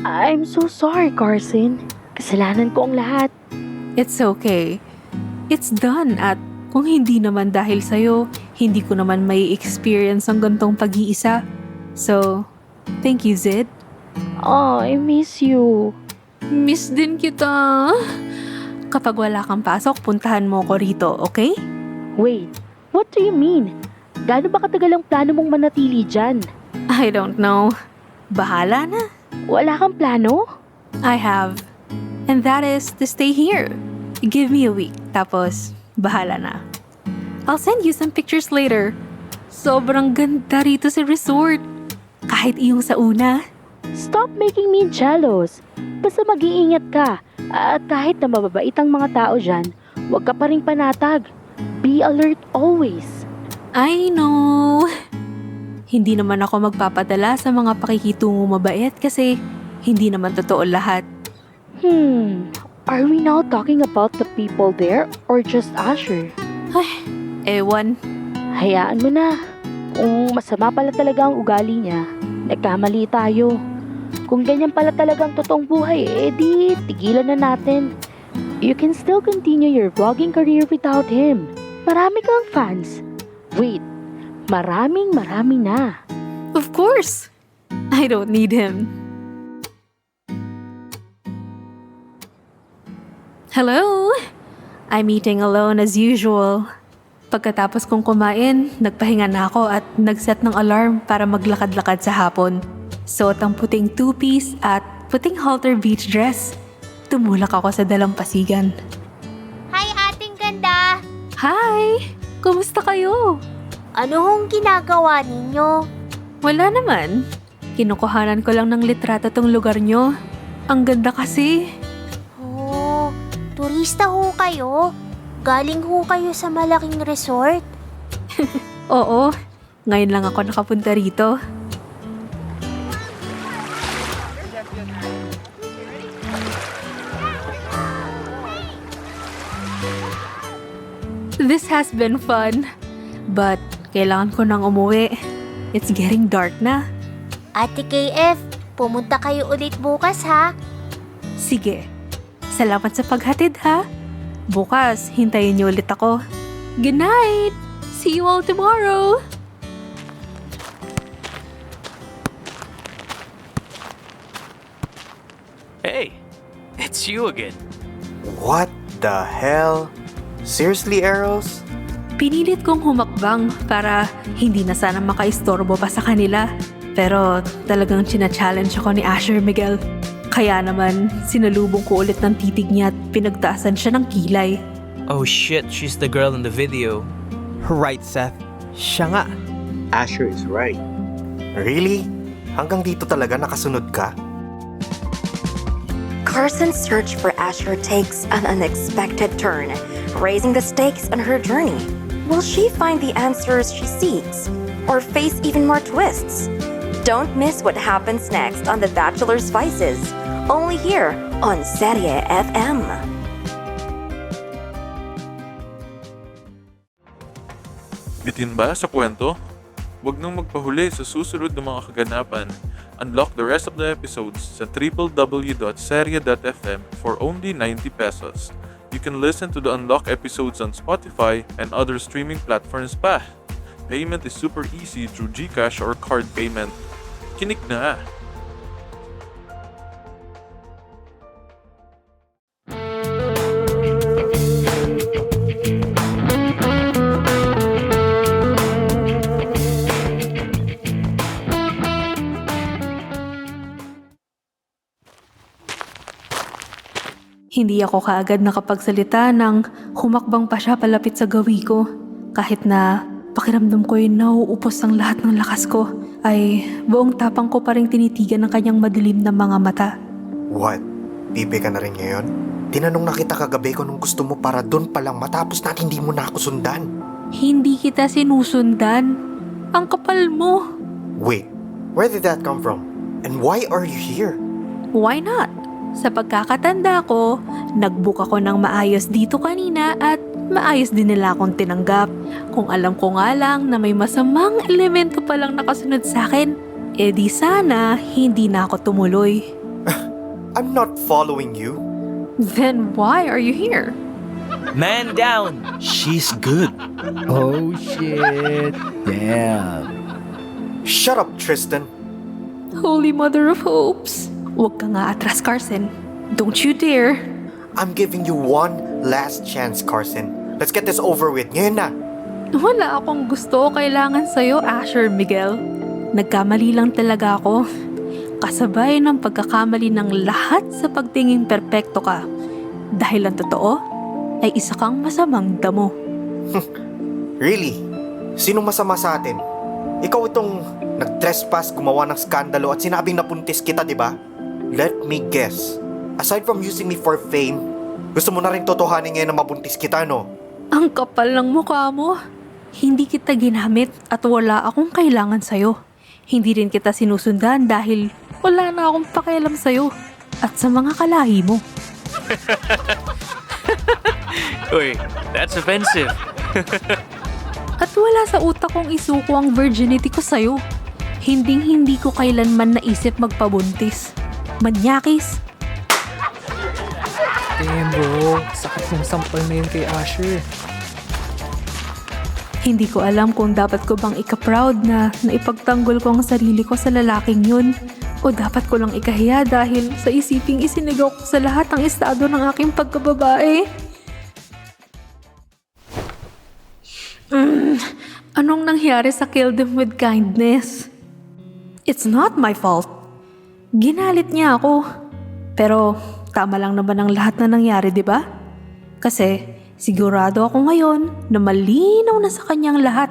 I'm so sorry, Carson. Kasalanan ko ang lahat. It's okay. It's done at kung hindi naman dahil sa'yo, hindi ko naman may experience ang gantong pag-iisa. So, thank you, Zed. Oh, I miss you. Miss din kita. Kapag wala kang pasok, puntahan mo ko rito, okay? Wait, what do you mean? Gaano ba katagal ang plano mong manatili dyan? I don't know. Bahala na. Wala kang plano? I have. And that is to stay here. Give me a week, tapos bahala na. I'll send you some pictures later. Sobrang ganda rito sa resort. Kahit iyong sa una. Stop making me jealous. Basta mag-iingat ka. At kahit na mababait ang mga tao dyan, huwag ka pa rin panatag. Be alert always. I know. Hindi naman ako magpapadala sa mga pakikitungo mabait kasi hindi naman totoo lahat. Are we now talking about the people there or just Asher? Ay, ewan. Hayaan mo na. Kung masama pala talaga ang ugali niya, nagkamali tayo. Kung ganyan pala talagang totoong buhay, edi tigilan na natin. You can still continue your vlogging career without him. Marami kang fans. Wait, marami na. Of course. I don't need him. Hello? I'm eating alone as usual. Pagkatapos kong kumain, nagpahinga na ako at nagset ng alarm para maglakad-lakad sa hapon. Suot ang puting two-piece at puting halter beach dress. Tumulak ako sa dalampasigan. Hi, ating ganda! Hi! Kumusta kayo? Ano hong ginagawa ninyo? Wala naman. Kinukuhanan ko lang ng litrato tong lugar nyo. Ang ganda kasi. Oh, turista ho kayo? Galing ho kayo sa malaking resort? Oo, ngayon lang ako nakapunta rito. This has been fun, but kailangan ko nang umuwi. It's getting dark na. Ate KF, pumunta kayo ulit bukas ha? Sige, salamat sa paghatid ha. Bukas, hintayin niyo ulit ako. Good night! See you all tomorrow! Hey, it's you again. What the hell? Seriously, Eros? Pinilit kong humakbang para hindi na sana makaistorbo pa sa kanila. Pero talagang china-challenge ako ni Asher Miguel. Kaya naman, sinalubong ko ulit ng titig niya at pinagtaasan siya ng kilay. Oh shit, she's the girl in the video. Right, Seth. Siya nga. Asher is right. Really? Hanggang dito talaga nakasunod ka? Carson's search for Asher takes an unexpected turn, raising the stakes on her journey. Will she find the answers she seeks, or face even more twists? Don't miss what happens next on The Bachelor's Vices, only here on Serie FM. Bitin ba sa kwento? Huwag nang magpahuli sa susunod na mga kaganapan. Unlock the rest of the episodes sa www.serie.fm for only 90 pesos. You can listen to the unlocked episodes on Spotify and other streaming platforms pa. Payment is super easy through GCash or card payment. Kinig na! Hindi ako kaagad nakapagsalita nang humakbang pa siya palapit sa gawi ko. Kahit na pakiramdam ko'y nauupos ang lahat ng lakas ko, ay buong tapang ko pa rin tinitigan ng kanyang madilim na mga mata. What? Bibi ka na rin ngayon? Tinanong na kita kagabi kung anong gusto mo para doon pa lang matapos na hindi mo na ako sundan. Hindi kita sinusundan. Ang kapal mo. Wait, where did that come from? And why are you here? Why not? Sa pagkakatanda ko, nag-book ako ng maayos dito kanina at maayos din nila akong tinanggap. Kung alam ko nga lang na may masamang elemento palang nakasunod sa akin, edi sana hindi na ako tumuloy. I'm not following you. Then why are you here? Man down! She's good. Oh shit. Damn. Shut up, Tristan. Holy Mother of Hopes. Huwag ka nga atras, Carson. Don't you dare. I'm giving you one last chance, Carson. Let's get this over with. Ngayon na. Wala akong gusto o kailangan sa'yo, Asher Miguel. Nagkamali lang talaga ako. Kasabay ng pagkakamali ng lahat sa pagtingin perpekto ka. Dahil ang totoo, ay isa kang masamang damo. Really? Sinong masama sa atin? Ikaw itong nag-trespass, gumawa ng skandalo at sinabing napuntis kita, di ba? Let me guess. Aside from using me for fame, gusto mo na rin totohanin ngayon na mabuntis kita, no? Ang kapal ng mukha mo. Hindi kita ginamit at wala akong kailangan sa'yo. Hindi rin kita sinusundan dahil wala na akong pakialam sa'yo at sa mga kalahi mo. Uy, that's offensive. At wala sa utak kong isuko ang virginity ko sa'yo. Hindi ko kailanman naisip magpabuntis. Manyakis. Damn bro, sakit ng sampal na yun kay Asher. Hindi ko alam kung dapat ko bang ika-proud na naipagtanggol ko ang sarili ko sa lalaking yun o dapat ko lang ikahiya dahil sa isiping isinigaw ko sa lahat ang estado ng aking pagkababae. Anong nangyari sa Kill Them With Kindness? It's not my fault. Ginalit niya ako. Pero tama lang naman ang lahat na nangyari, di ba? Kasi sigurado ako ngayon na malinaw na sa kanyang lahat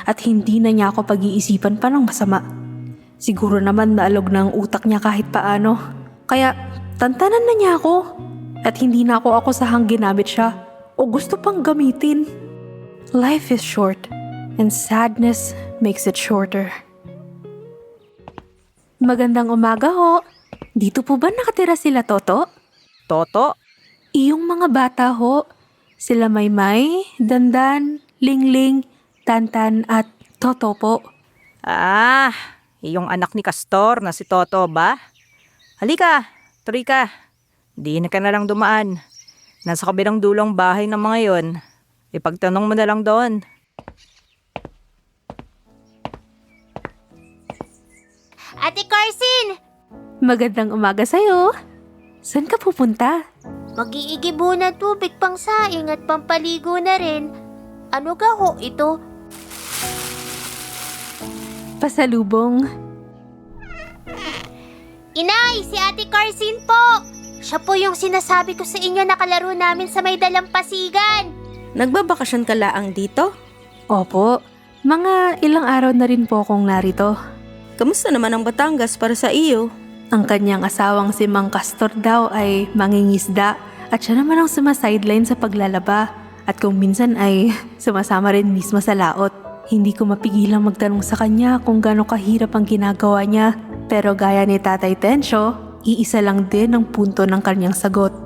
at hindi na niya ako pag-iisipan pa ng masama. Siguro naman naalog na ang utak niya kahit paano. Kaya tantanan na niya ako at hindi na ako akusahang ginamit siya o gusto pang gamitin. Life is short and sadness makes it shorter. Magandang umaga ho. Dito po ba nakatira sila Toto? Toto? Iyong mga bata ho. Sila Maymay, Dandan, Lingling, Tantan at Toto po. Ah, iyong anak ni Castor na si Toto ba? Halika, tuloy ka. Di na ka na lang dumaan. Nasa kabilang dulong bahay ng mga yon. Ipagtanong mo na lang doon. Ate Carson! Magandang umaga sa'yo. Saan ka pupunta? Mag-iigibo na tubig pang saing at pampaligo na rin. Ano ga ho ito? Pasalubong. Inay, si Ate Carson po! Siya po yung sinasabi ko sa inyo na kalaro namin sa may dalampasigan. Nagbabakasyon ka laang dito? Opo. Mga ilang araw na rin po akong narito. Kamusta naman ang Batangas para sa iyo? Ang kanyang asawang si Mang Castor daw ay mangingisda at siya naman ang sumasideline sa paglalaba at kung minsan ay sumasama rin mismo sa laot. Hindi ko mapigilang magtanong sa kanya kung gaano kahirap ang ginagawa niya pero gaya ni Tatay Tensyo, iisa lang din ang punto ng kanyang sagot.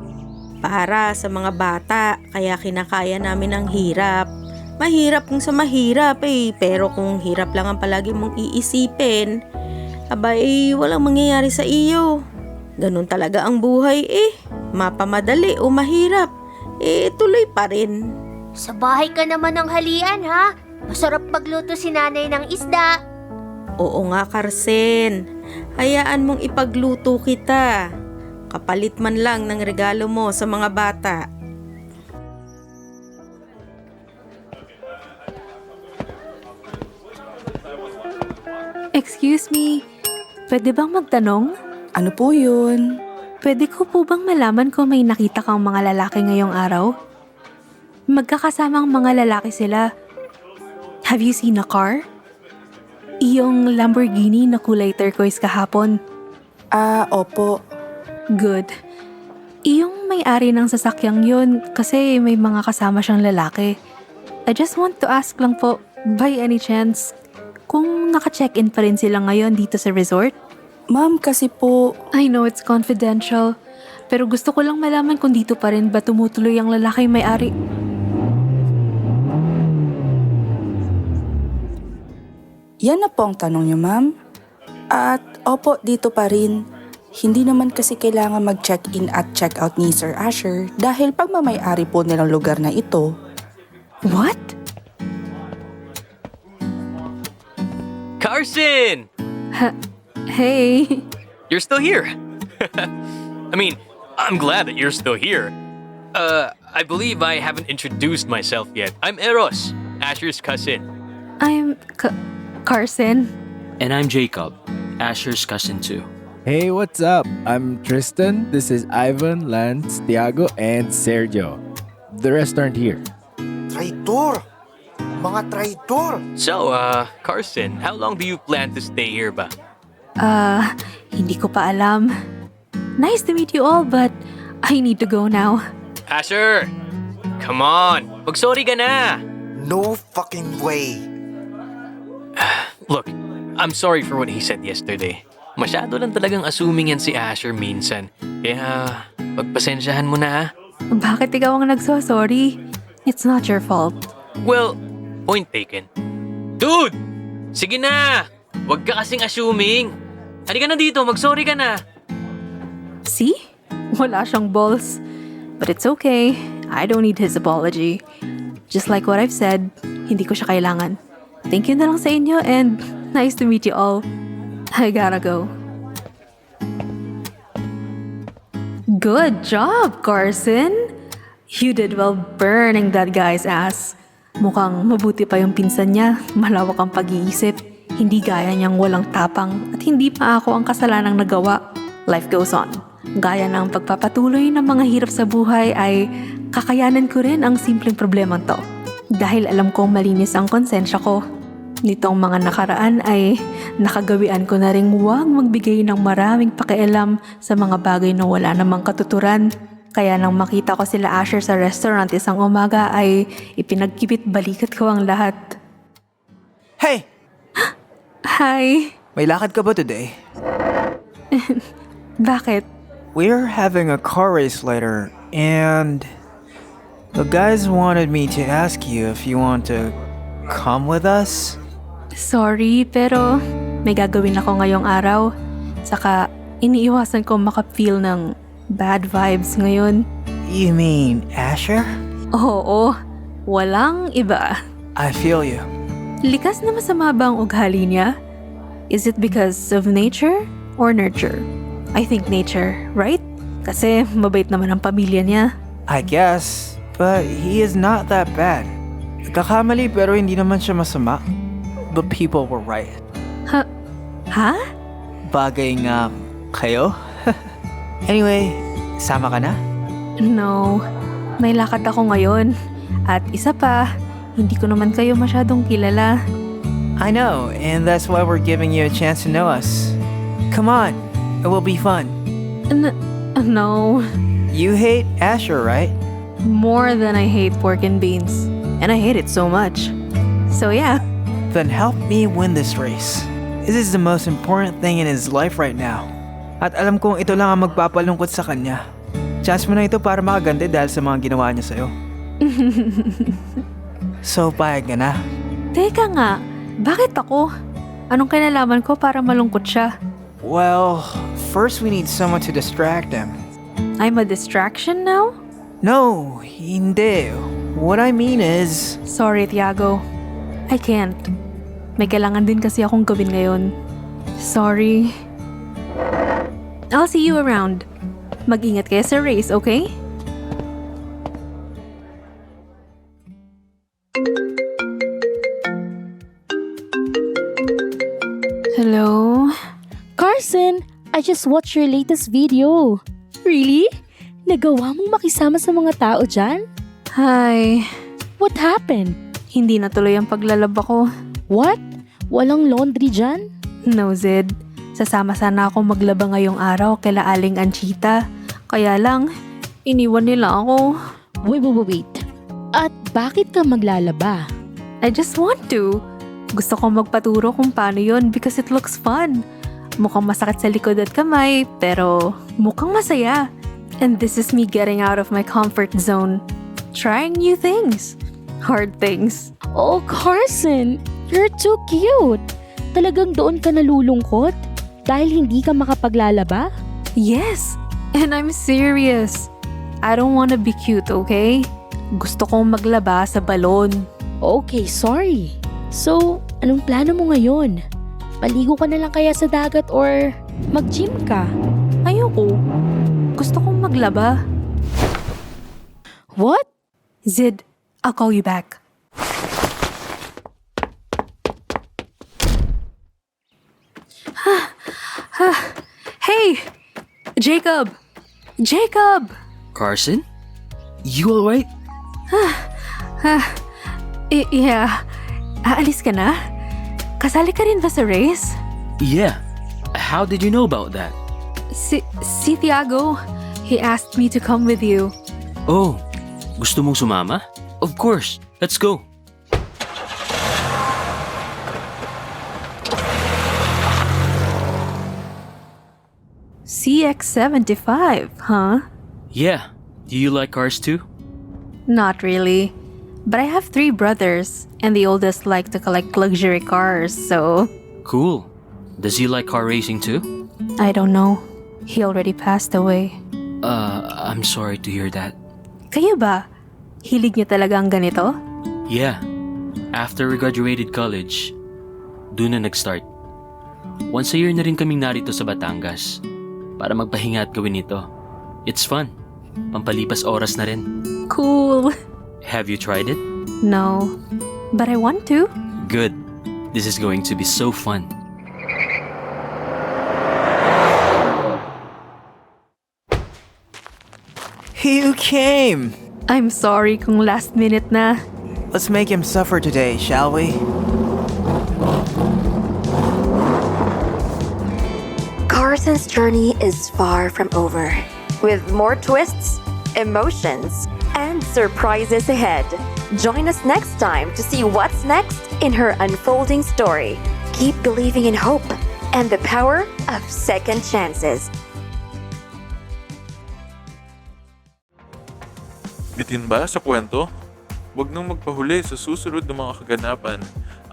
Para sa mga bata, kaya kinakaya namin ang hirap. Mahirap kung sa mahirap pero kung hirap lang ang palagi mong iisipin, abay walang mangyayari sa iyo. Ganun talaga ang buhay mapamadali o mahirap, tuloy pa rin. Sa bahay ka naman ng halian ha? Masarap magluto si nanay ng isda. Oo nga, Carsen. Hayaan mong ipagluto kita. Kapalit man lang ng regalo mo sa mga bata. Excuse me, pwede bang magtanong? Ano po yun? Pwede ko po bang malaman kung may nakita kang mga lalaki ngayong araw? Magkakasamang mga lalaki sila. Have you seen a car? Iyong Lamborghini na kulay turquoise kahapon. Opo. Good. Iyong may-ari ng sasakyang yun kasi may mga kasama siyang lalaki. I just want to ask lang po, by any chance, kung naka-check-in pa rin sila ngayon dito sa resort? Ma'am, kasi po... I know it's confidential, pero gusto ko lang malaman kung dito pa rin ba tumutuloy ang lalaki may-ari. Yan na po ang tanong niyo, ma'am. At opo, dito pa rin. Hindi naman kasi kailangan mag-check-in at check-out ni Sir Asher dahil pagmamay-ari po nilang lugar na ito. What? Carson! Hey! You're still here. I mean, I'm glad that you're still here. I believe I haven't introduced myself yet. I'm Eros, Asher's cousin. I'm Carson. And I'm Jacob, Asher's cousin too. Hey, what's up? I'm Tristan. This is Ivan, Lance, Tiago, and Sergio. The rest aren't here. Traitor! Mga traidor! So, Carson, how long do you plan to stay here ba? Hindi ko pa alam. Nice to meet you all, but I need to go now. Asher! Come on! Mag-sorry ka na! No fucking way! Look, I'm sorry for what he said yesterday. Masyado lang talagang assuming yan si Asher minsan. Kaya, pagpasensyahan mo na. Bakit ikaw ang nagso-sorry? It's not your fault. Well, point taken. Dude! Sige na! Huwag ka kasing assuming. Halika na dito, mag-sorry ka na. See? Wala siyang balls. But it's okay. I don't need his apology. Just like what I've said, hindi ko siya kailangan. Thank you na lang sa inyo and nice to meet you all. I gotta go. Good job, Carson! You did well burning that guy's ass. Mukhang mabuti pa yung pinsan niya. Malawak ang pag-iisip. Hindi gaya niyang walang tapang at hindi pa ako ang kasalanang nagawa. Life goes on. Gaya ng pagpapatuloy ng mga hirap sa buhay ay kakayanan ko rin ang simpleng problemang to. Dahil alam kong malinis ang konsensya ko. Nitong mga nakaraan ay nakagawian ko na ring huwag magbigay ng maraming pakialam sa mga bagay na wala namang katuturan. Kaya nang makita ko sila Asher sa restaurant isang umaga ay ipinagkibit balikat ko ang lahat. Hey! Hi! May lakad ka ba today? Bakit? We're having a car race later, and the guys wanted me to ask you if you want to come with us? Sorry, pero may gagawin ako ngayong araw. Saka iniiwasan ko makapfeel ng bad vibes ngayon. You mean Asher? Oo, walang iba. I feel you. Likas na masama ba ang ugali niya? Is it because of nature or nurture? I think nature, right? Kasi mabait naman ang pamilya niya. I guess, but he is not that bad. Nagkakamali pero hindi naman siya masama. But people were right. Ha? Bagay nga kayo? Anyway, sama ka na? No, may lakad ako ngayon. At isa pa, hindi ko naman kayo masyadong kilala. I know, and that's why we're giving you a chance to know us. Come on, it will be fun. No. You hate Asher, right? More than I hate pork and beans. And I hate it so much. So yeah. Then help me win this race. This is the most important thing in his life right now. At alam kong ito lang ang magpapalungkot sa kanya. Chance mo na ito para makagante dahil sa mga ginawa niya sa'yo. So, payag ka na? Teka nga, bakit ako? Anong kinalaman ko para malungkot siya? Well, first we need someone to distract him. I'm a distraction now? No, hindi. What I mean is... Sorry, Tiago. I can't. May kailangan din kasi akong gawin ngayon. Sorry. I'll see you around. Mag-ingat kayo sa race, okay? Hello? Carson, I just watched your latest video. Really? Nagawa mong makisama sa mga tao dyan? Hi. What happened? Hindi natuloy ang paglalaba ko. What? Walang laundry dyan? No, Zed. Sasama sana ako maglaba ngayong araw kila Aling Anchita. Kaya lang, iniwan nila ako. Wait. At bakit ka maglalaba? I just want to. Gusto kong magpaturo kung paano yon because it looks fun. Mukhang masakit sa likod at kamay, pero mukhang masaya. And this is me getting out of my comfort zone. Trying new things. Hard things. Oh, Carson, you're too cute. Talagang doon ka nalulungkot? Dahil hindi ka makapaglalaba? Yes, and I'm serious. I don't wanna be cute, okay? Gusto kong maglaba sa balon. Okay, sorry. So, anong plano mo ngayon? Maligo ka na lang kaya sa dagat or mag-gym ka? Ayoko. Gusto kong maglaba. What? Zid, I'll call you back. Hey! Jacob! Jacob! Carson? You alright? Yeah, Aalis ka na? Kasali ka rin ba sa race? Yeah. How did you know about that? Si Tiago, he asked me to come with you. Oh, gusto mong sumama? Of course. Let's go. CX-75, huh? Yeah. Do you like cars too? Not really. But I have 3 brothers, and the oldest like to collect luxury cars, so... Cool. Does he like car racing too? I don't know. He already passed away. I'm sorry to hear that. Kayo ba? Hilig niyo talaga ang ganito? Yeah. After we graduated college, doon na nag-start. Once a year na rin kaming narito sa Batangas para magpahinga at gawin ito. It's fun. Pampalipas oras na rin. Cool. Have you tried it? No. But I want to. Good. This is going to be so fun. You came! I'm sorry kung last minute na. Let's make him suffer today, shall we? Carson's journey is far from over, with more twists, emotions, and surprises ahead. Join us next time to see what's next in her unfolding story. Keep believing in hope and the power of second chances. Bitin ba sa kwento? Huwag nang magpahuli sa susunod ng mga kaganapan.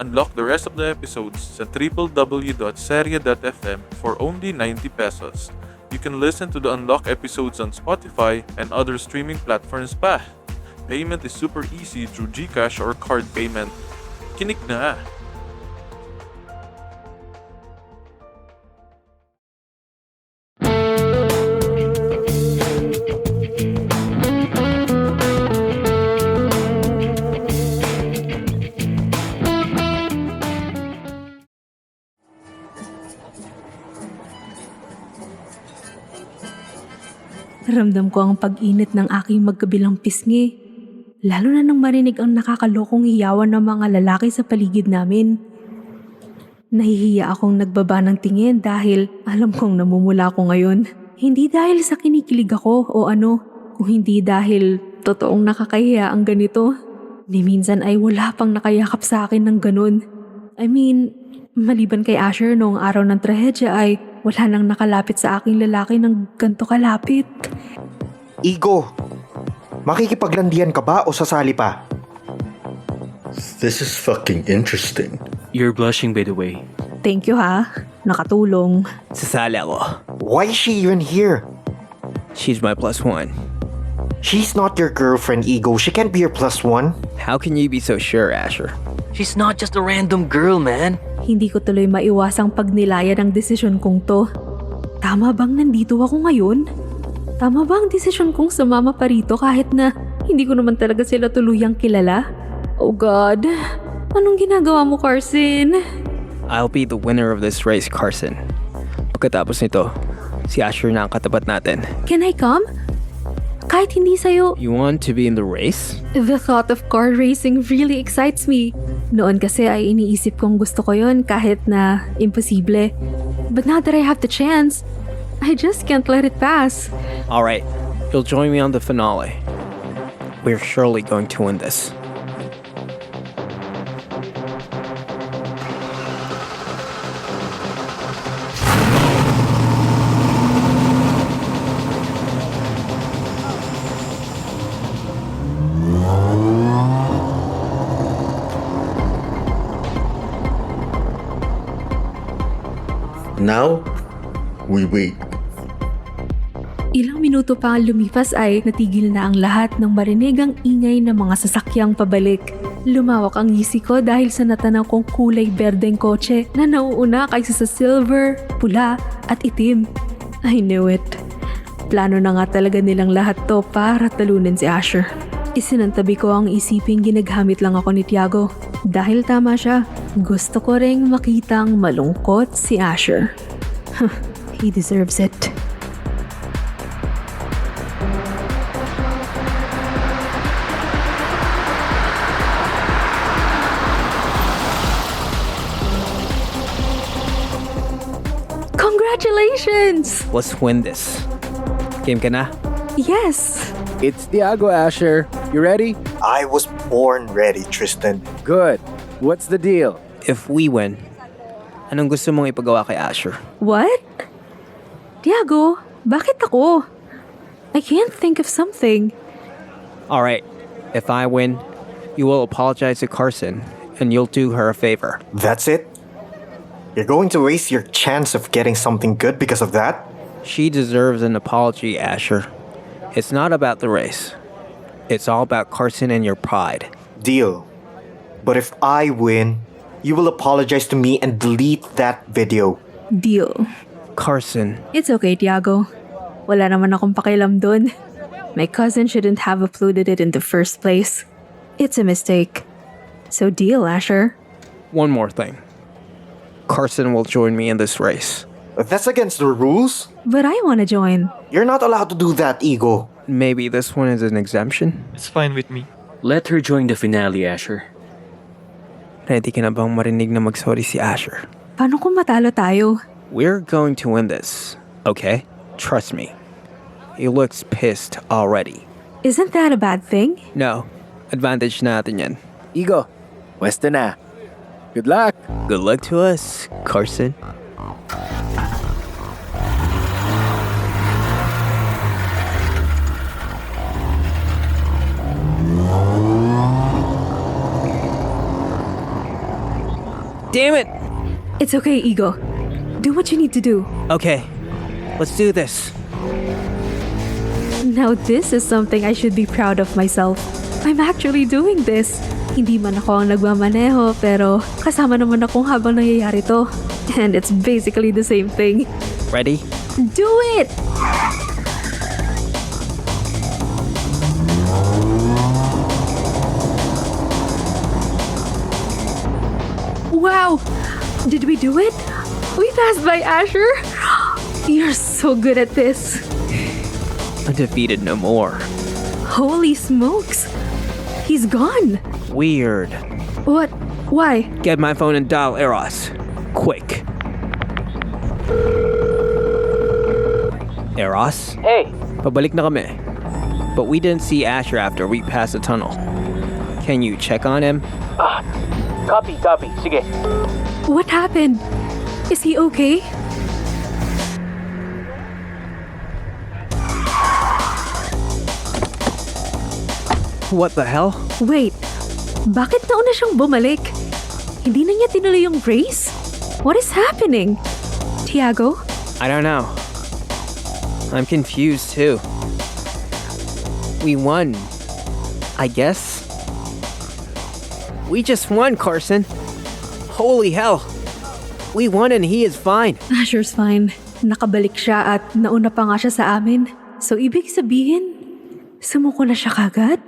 Unlock the rest of the episodes sa www.seria.fm for only 90 pesos. You can listen to the unlock episodes on Spotify and other streaming platforms pa. Payment is super easy through GCash or card payment. Kinig na! Ramdam ko ang pag-init ng aking magkabilang pisngi. Lalo na nang marinig ang nakakalokong hiyawan ng mga lalaki sa paligid namin. Nahihiya akong nagbaba ng tingin dahil alam kong namumula ako ngayon. Hindi dahil sa kinikilig ako o ano, kung hindi dahil totoong nakakahiya ang ganito. Ni minsan ay wala pang nakayakap sa akin ng ganun. I mean, maliban kay Asher noong araw ng trahedya ay wala nang nakalapit sa aking lalaki ng ganito kalapit. Igo, makikipaglandian ka ba o sasali pa? This is fucking interesting. You're blushing by the way. Thank you ha, nakatulong. Sasali ako. Why is she even here? She's my +1. She's not your girlfriend, Igo. She can't be your +1. How can you be so sure, Asher? She's not just a random girl, man. Hindi ko tuloy maiwasang pagnilaya ng desisyon kong to. Tama bang nandito ako ngayon? Tama ba ang desisyon kong sumama pa rito kahit na hindi ko naman talaga sila tuluyang kilala? Oh God, anong ginagawa mo, Carson? I'll be the winner of this race, Carson. Pagkatapos nito, si Asher na ang katapat natin. Can I come? Kahit hindi sa'yo. You want to be in the race? The thought of car racing really excites me. Noon kasi ay iniisip kong gusto ko yon kahit na imposible. But now that I have the chance, I just can't let it pass. Alright, you'll join me on the finale. We're surely going to win this. Now, we wait. Ilang minuto pa ang lumipas ay natigil na ang lahat ng marinig ang ingay ng mga sasakyang pabalik. Lumawak ang ngisi ko dahil sa natanaw kong kulay berdeng kotse na nauuna kaysa sa silver, pula at itim. I knew it. Plano na nga talaga nilang lahat to para talunin si Asher. Isinantabi ko ang isiping ginagamit lang ako ni Tiago. Dahil tama siya, gusto ko ring makitang malungkot si Asher. He deserves it. Congratulations! Let's win this. Game ka na? Yes! It's Tiago, Asher. You ready? I was born ready, Tristan. Good. What's the deal? If we win, anong gusto mong ipagawa kay Asher? What? Tiago, bakit ako? I can't think of something. Alright, if I win, you will apologize to Carson and you'll do her a favor. That's it? You're going to waste your chance of getting something good because of that? She deserves an apology, Asher. It's not about the race. It's all about Carson and your pride. Deal. But if I win, you will apologize to me and delete that video. Deal. Carson. It's okay, Tiago. Wala naman akong pakialam dun. My cousin shouldn't have uploaded it in the first place. It's a mistake. So deal, Asher. One more thing. Carson will join me in this race. That's against the rules. But I want to join. You're not allowed to do that, Ego. Maybe this one is an exemption? It's fine with me. Let her join the finale, Asher. Ready ka na bang marinig na magsorry si Asher? Paano kung matalo tayo? We're going to win this, okay? Trust me. He looks pissed already. Isn't that a bad thing? No. Advantage natin yan. Ego, pwesto na. Good luck. Good luck to us, Carson. Damn it! It's okay, Ego. Do what you need to do. Okay, let's do this. Now this is something I should be proud of myself. I'm actually doing this. Hindi man ako ang nagmamaneho, pero kasama naman akong habang nangyayari to. And it's basically the same thing. Ready? Do it! Wow! Did we do it? We passed by Asher? You're so good at this. Undefeated no more. Holy smokes! He's gone! Weird. What? Why? Get my phone and dial Eros. Quick. Eros? Hey! Pabalik na kami. But we didn't see Asher after we passed the tunnel. Can you check on him? Copy. Sige. What happened? Is he okay? What the hell? Wait, bakit nauna siyang bumalik? Hindi na niya tinuloy yung race? What is happening? Tiago? I don't know. I'm confused too. We won. I guess. We just won, Carson. Holy hell. We won and he is fine. Asher's fine. Nakabalik siya at nauna pa nga siya sa amin. So ibig sabihin, sumuko na siya kagad?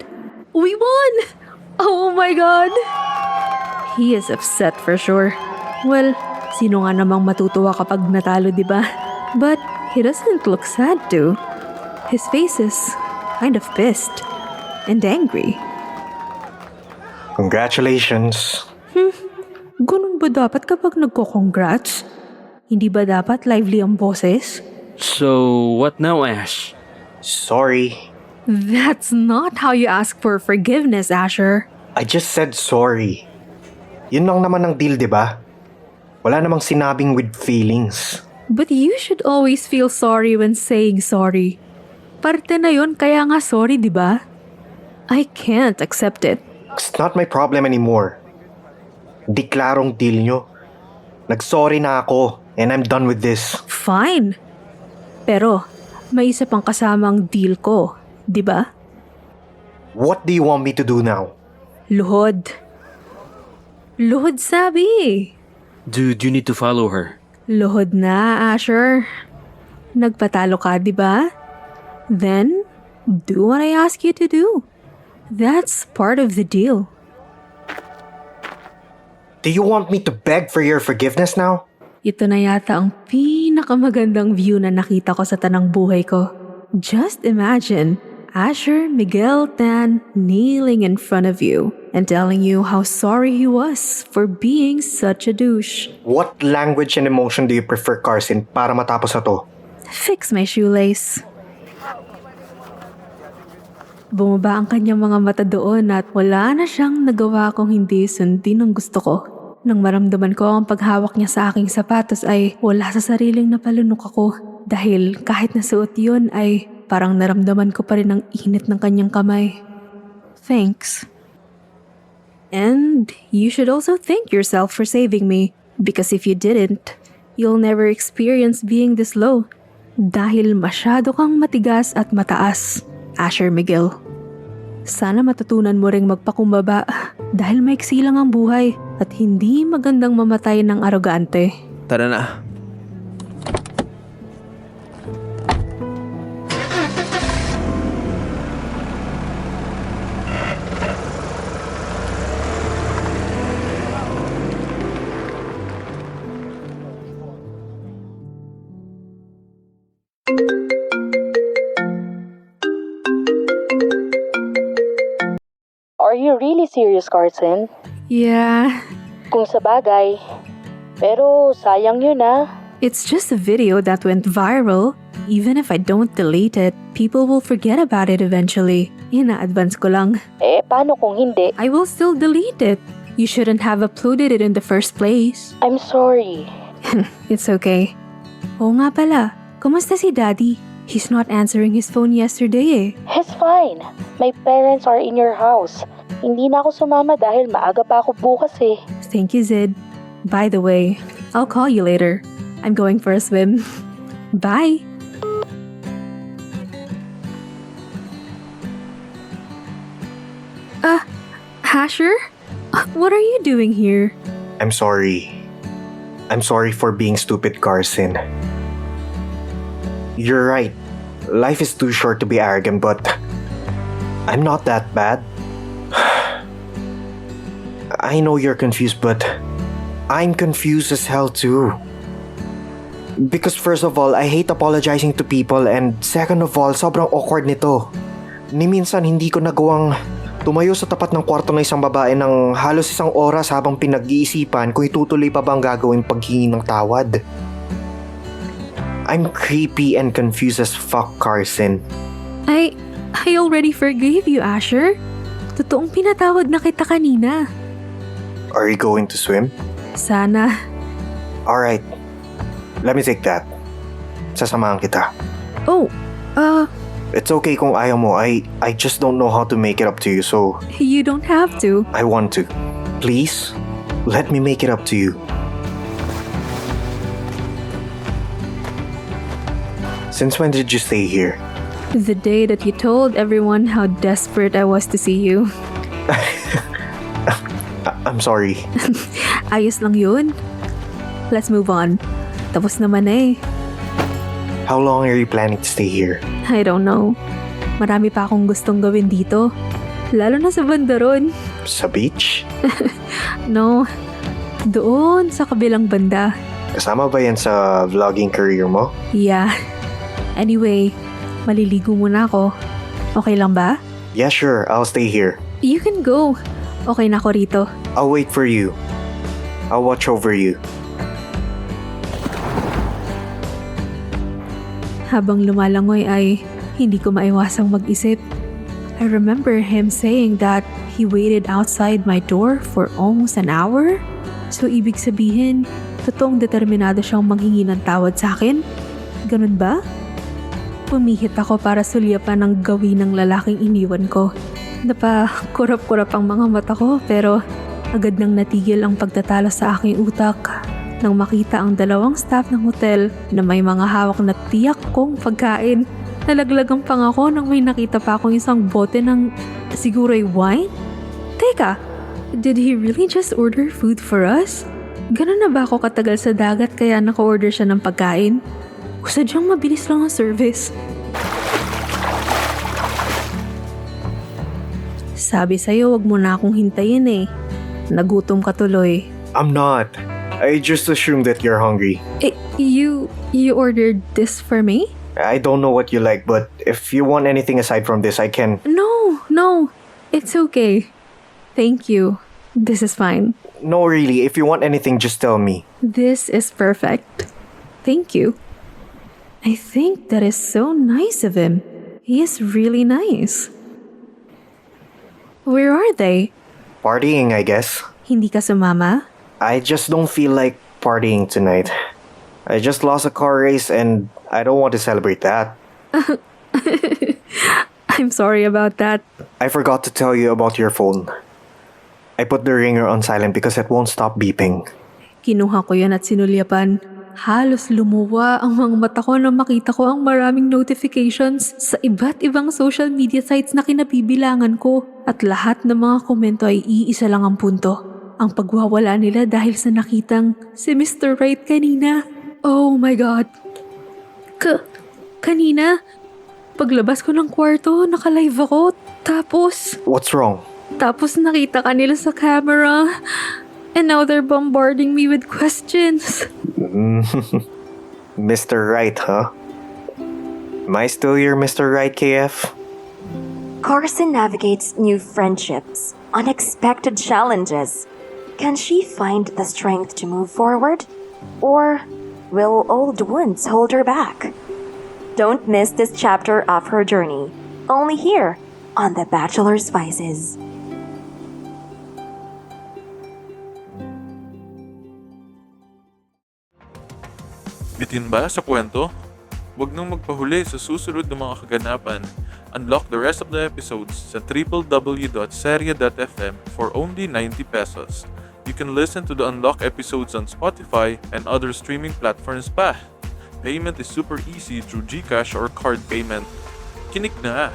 We won! Oh my God! He is upset for sure. Well, sino nga namang matutuwa kapag natalo, di ba? But he doesn't look sad too. His face is kind of pissed and angry. Congratulations. Ganun ba dapat kapag nagko-congrats? Hindi ba dapat lively ang boses? So, what now, Ash? Sorry. That's not how you ask for forgiveness, Asher. I just said sorry. Yun lang naman ang deal, di ba? Wala namang sinabing with feelings. But you should always feel sorry when saying sorry. Parte na yun, kaya nga sorry, di ba? I can't accept it. It's not my problem anymore. Di klarong deal nyo. Nag-sorry na ako and I'm done with this. Fine. Pero, may isa pang kasamang deal ko, di ba? What do you want me to do now? Luhod. Luhod sabi. Dude, you need to follow her. Luhod na, Asher. Nagpatalo ka, di ba? Then, do what I ask you to do. That's part of the deal. Do you want me to beg for your forgiveness now? Ito na yata ang pinakamagandang view na nakita ko sa tanang buhay ko. Just imagine, Asher, Miguel, Tan, kneeling in front of you. and telling you how sorry he was for being such a douche. What language and emotion do you prefer, Carson, para matapos na to? Fix my shoelace. Bumaba ang kanyang mga mata doon at wala na siyang nagawa kung hindi sundin ang gusto ko. Nang maramdaman ko ang paghawak niya sa aking sapatos ay wala sa sariling napalunok ako dahil kahit nasuot yun ay parang naramdaman ko pa rin ang init ng kanyang kamay. Thanks. And you should also thank yourself for saving me because if you didn't, you'll never experience being this low dahil masyado kang matigas at mataas. Asher Miguel. Sana matutunan mo ring magpakumbaba dahil maiksi lang ang buhay at hindi magandang mamatay ng arogante. Tara na. Are you really serious, Carson? Yeah. Kung sa bagay. Pero sayang yun ah. It's just a video that went viral. Even if I don't delete it, people will forget about it eventually. Ina-advance ko lang. Eh, paano kung hindi? I will still delete it. You shouldn't have uploaded it in the first place. I'm sorry. It's okay. Oo nga pala, kumusta si Daddy? He's not answering his phone yesterday eh. He's fine. My parents are in your house. Hindi na ako sumama dahil maaga pa ako bukas eh. Thank you, Zid. By the way, I'll call you later. I'm going for a swim. Bye! Asher? What are you doing here? I'm sorry. I'm sorry for being stupid, Carson. You're right. Life is too short to be arrogant, but I'm not that bad. I know you're confused, but I'm confused as hell too. Because first of all, I hate apologizing to people, and second of all, sobrang awkward nito. Ni minsan hindi ko nagawang tumayo sa tapat ng kwarto ng isang babae ng halos isang oras habang pinag-iisipan kung itutuloy pa bang gagawing paghingi ng tawad. I'm creepy and confused as fuck, Carson. I already forgave you, Asher. Totoong pinatawad na kita kanina. Are you going to swim? Sana. Alright. Let me take that. Sasamahan kita. Oh, It's okay kung ayaw mo. I just don't know how to make it up to you, so you don't have to. I want to. Please, let me make it up to you. Since when did you stay here? The day that you told everyone how desperate I was to see you. I'm sorry. Ayos lang yun. Let's move on. Tapos naman eh. How long are you planning to stay here? I don't know. Marami pa akong gustong gawin dito. Lalo na sa bandaron. Sa beach? No. Doon sa kabilang banda. Kasama ba yan sa vlogging career mo? Yeah. Anyway, maliligo muna ako. Okay lang ba? Yeah, sure. I'll stay here. You can go. Okay na ako rito. I'll wait for you. I'll watch over you. Habang lumalangoy ay hindi ko maiwasang mag-isip. I remember him saying that he waited outside my door for almost an hour. So ibig sabihin, totoong determinado siyang manghingi ng tawad sa akin? Ganun ba? Pumihit ako para sulyapan ang gawin ng lalaking iniwan ko. Kurap-kurap ang mga mata ko pero agad nang natigil ang pagtatalo sa aking utak. Nang makita ang dalawang staff ng hotel na may mga hawak na tiyak kong pagkain. Nalaglagang pang ako nang may nakita pa akong isang bote ng siguro'y wine? Teka, did he really just order food for us? Ganun na ba ako katagal sa dagat kaya naka-order siya ng pagkain? O sadyang mabilis lang ang service? Sabi sa'yo, wag mo na akong hintayin eh. Nagutom ka tuloy. I'm not. I just assumed that you're hungry. You ordered this for me? I don't know what you like, but if you want anything aside from this, I can... No. It's okay. Thank you. This is fine. No, really, if you want anything, just tell me. This is perfect. Thank you. I think that is so nice of him. He is really nice. Where are they? Partying, I guess. Hindi ka sumama? I just don't feel like partying tonight. I just lost a car race and I don't want to celebrate that. I'm sorry about that. I forgot to tell you about your phone. I put the ringer on silent because it won't stop beeping. Kinuha ko yan at sinulyapan. Halos lumuwa ang mga mata ko nang makita ko ang maraming notifications sa iba't ibang social media sites na kinabibilangan ko. At lahat ng mga komento ay iisa lang ang punto. Ang pagwawala nila dahil sa nakitang si Mr. Right kanina. Oh my God. Kanina, paglabas ko ng kwarto, naka-live ako. Tapos... What's wrong? Tapos nakita ka nila sa camera. And now they're bombarding me with questions. Mr. Right, huh? Am I still your Mr. Right, KF? Carson navigates new friendships, unexpected challenges. Can she find the strength to move forward? Or will old wounds hold her back? Don't miss this chapter of her journey, only here on The Bachelor's Vices. Bitin ba sa kwento? Huwag nang magpahuli sa susunod na mga kaganapan. Unlock the rest of the episodes sa www.seria.fm for only 90 pesos. You can listen to the unlocked episodes on Spotify and other streaming platforms pa. Payment is super easy through GCash or card payment. Kinig na!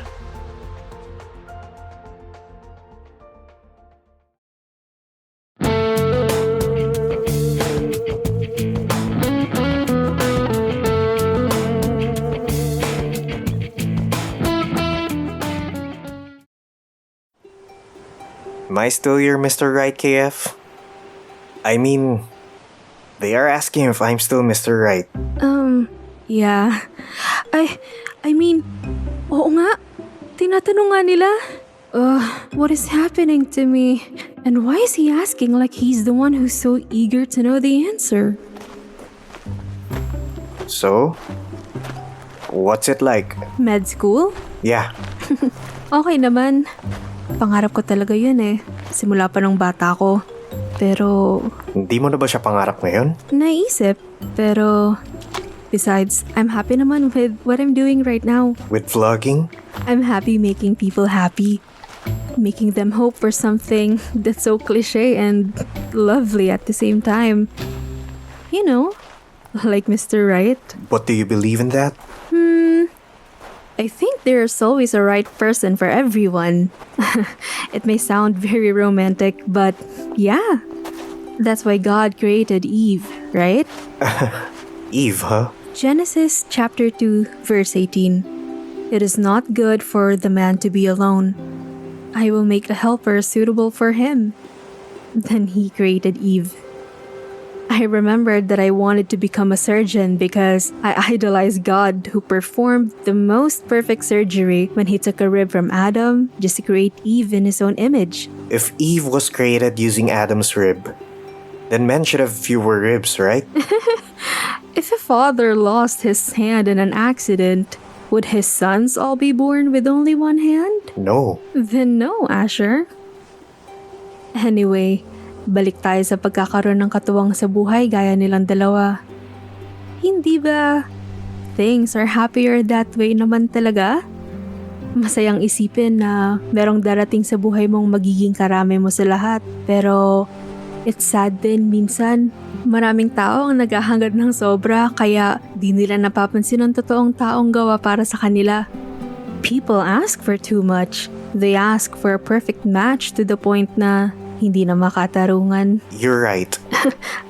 Am I still your Mr. Right, KF? I mean, they are asking if I'm still Mr. Right. Yeah. I mean, oo nga. Tinatanong nga nila. What is happening to me? And why is he asking like he's the one who's so eager to know the answer? So, what's it like? Med school? Yeah. Okay naman. Pangarap ko talaga yun eh. Simula pa ng bata ko. Pero... Hindi mo na ba siya pangarap ngayon? Naisip. Pero... Besides, I'm happy naman with what I'm doing right now. With vlogging? I'm happy making people happy. Making them hope for something that's so cliche and lovely at the same time. You know, like Mr. Right. But do you believe in that? I think there's always a right person for everyone. It may sound very romantic, but yeah. That's why God created Eve, right? Eve, huh? Genesis chapter 2, verse 18. It is not good for the man to be alone. I will make a helper suitable for him. Then he created Eve. I remembered that I wanted to become a surgeon because I idolized God who performed the most perfect surgery when he took a rib from Adam just to create Eve in his own image. If Eve was created using Adam's rib, then men should have fewer ribs, right? If a father lost his hand in an accident, would his sons all be born with only one hand? No. Then no, Asher. Anyway, balik tayo sa pagkakaroon ng katuwang sa buhay gaya nilang dalawa. Hindi ba things are happier that way naman talaga? Masayang isipin na merong darating sa buhay mong magiging karami mo sa lahat. Pero it's sad din minsan. Maraming tao ang naghahangad ng sobra kaya di nila napapansin ang totoong taong gawa para sa kanila. People ask for too much. They ask for a perfect match to the point na hindi na makatarungan. You're right.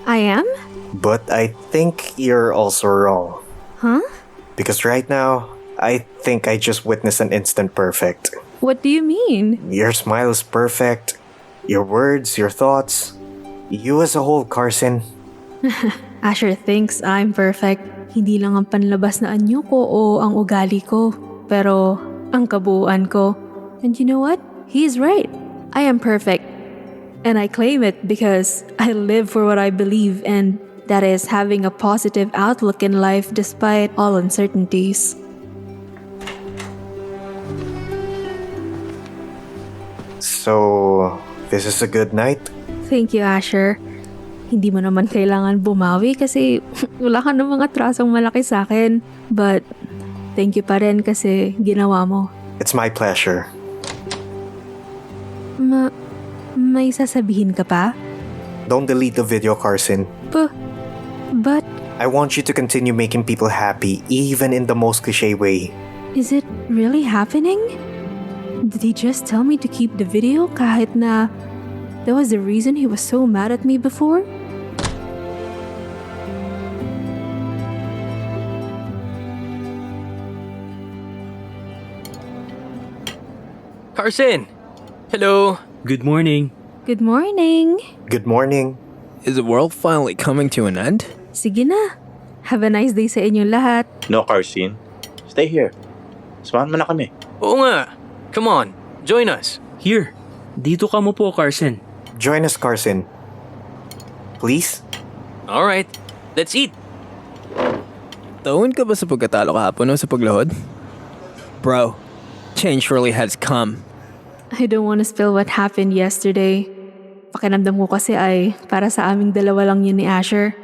I am? But I think you're also wrong. Huh? Because right now, I think I just witnessed an instant perfect. What do you mean? Your smile is perfect. Your words, your thoughts. You as a whole, Carson. Asher thinks I'm perfect. Hindi lang ang panlabas na anyo ko o ang ugali ko. Pero ang kabuuan ko. And you know what? He's right. I am perfect. And I claim it because I live for what I believe, and that is having a positive outlook in life despite all uncertainties. So, this is a good night? Thank you, Asher. Hindi mo naman kailangan bumawi kasi wala ka namang atrasong malaki sa akin. But, thank you pa rin kasi ginawa mo. It's my pleasure. May sasabihin ka pa? Don't delete the video, Carson. But... I want you to continue making people happy, even in the most cliche way. Is it really happening? Did he just tell me to keep the video kahit na that was the reason he was so mad at me before? Carson! Hello! Good morning. Good morning. Good morning. Is the world finally coming to an end? Sige na. Have a nice day sa inyong lahat. No, Carson. Stay here. Samahan mo na kami. Oo nga. Come on, join us. Here, dito ka mo po, Carson. Join us, Carson. Please? Alright, let's eat. Tawin ka ba sa pagkatalo kahapon o sa paglahod? Bro, change really has come. I don't want to spill what happened yesterday. Pakiramdam ko kasi ay para sa aming dalawa lang yun ni Asher.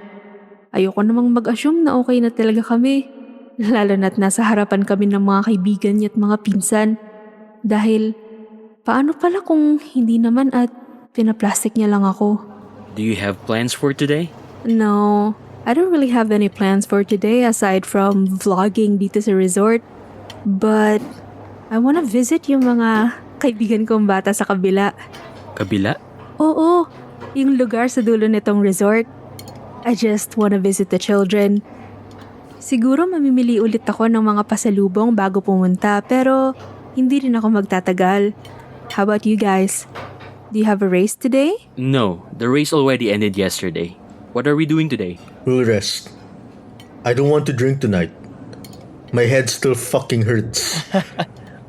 Ayoko namang mag-assume na okay na talaga kami. Lalo na't nasa harapan kami ng mga kaibigan niya at mga pinsan. Dahil, paano pala kung hindi naman at pinaplastic niya lang ako? Do you have plans for today? No, I don't really have any plans for today aside from vlogging dito sa resort. But, I wanna visit yung mga kaibigan kong bata sa kabila. Kabila? Oo, yung lugar sa dulo nitong resort. I just wanna visit the children. Siguro mamimili ulit ako ng mga pasalubong bago pumunta pero hindi rin ako magtatagal. How about you guys? Do you have a race today? No, the race already ended yesterday. What are we doing today? We'll rest. I don't want to drink tonight. My head still fucking hurts.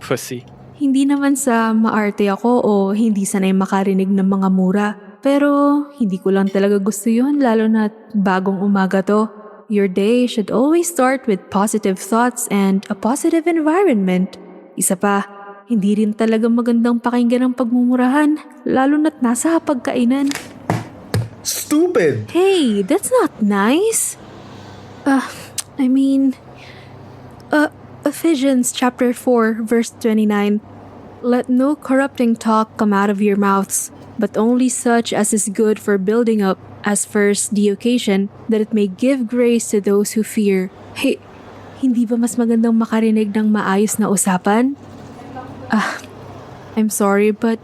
Pussy. Hindi naman sa maarte ako o hindi sanay makarinig ng mga mura. Pero hindi ko lang talaga gusto yun lalo na bagong umaga to. Your day should always start with positive thoughts and a positive environment. Isa pa, hindi rin talaga magandang pakinggan ang pagmumurahan, lalo na't nasa pagkainan. Stupid! Hey, that's not nice. Ephesians chapter 4, verse 29. Let no corrupting talk come out of your mouths, but only such as is good for building up, as first the occasion, that it may give grace to those who fear. Hey, hindi ba mas magandang makarinig ng maayos na usapan? I'm sorry, but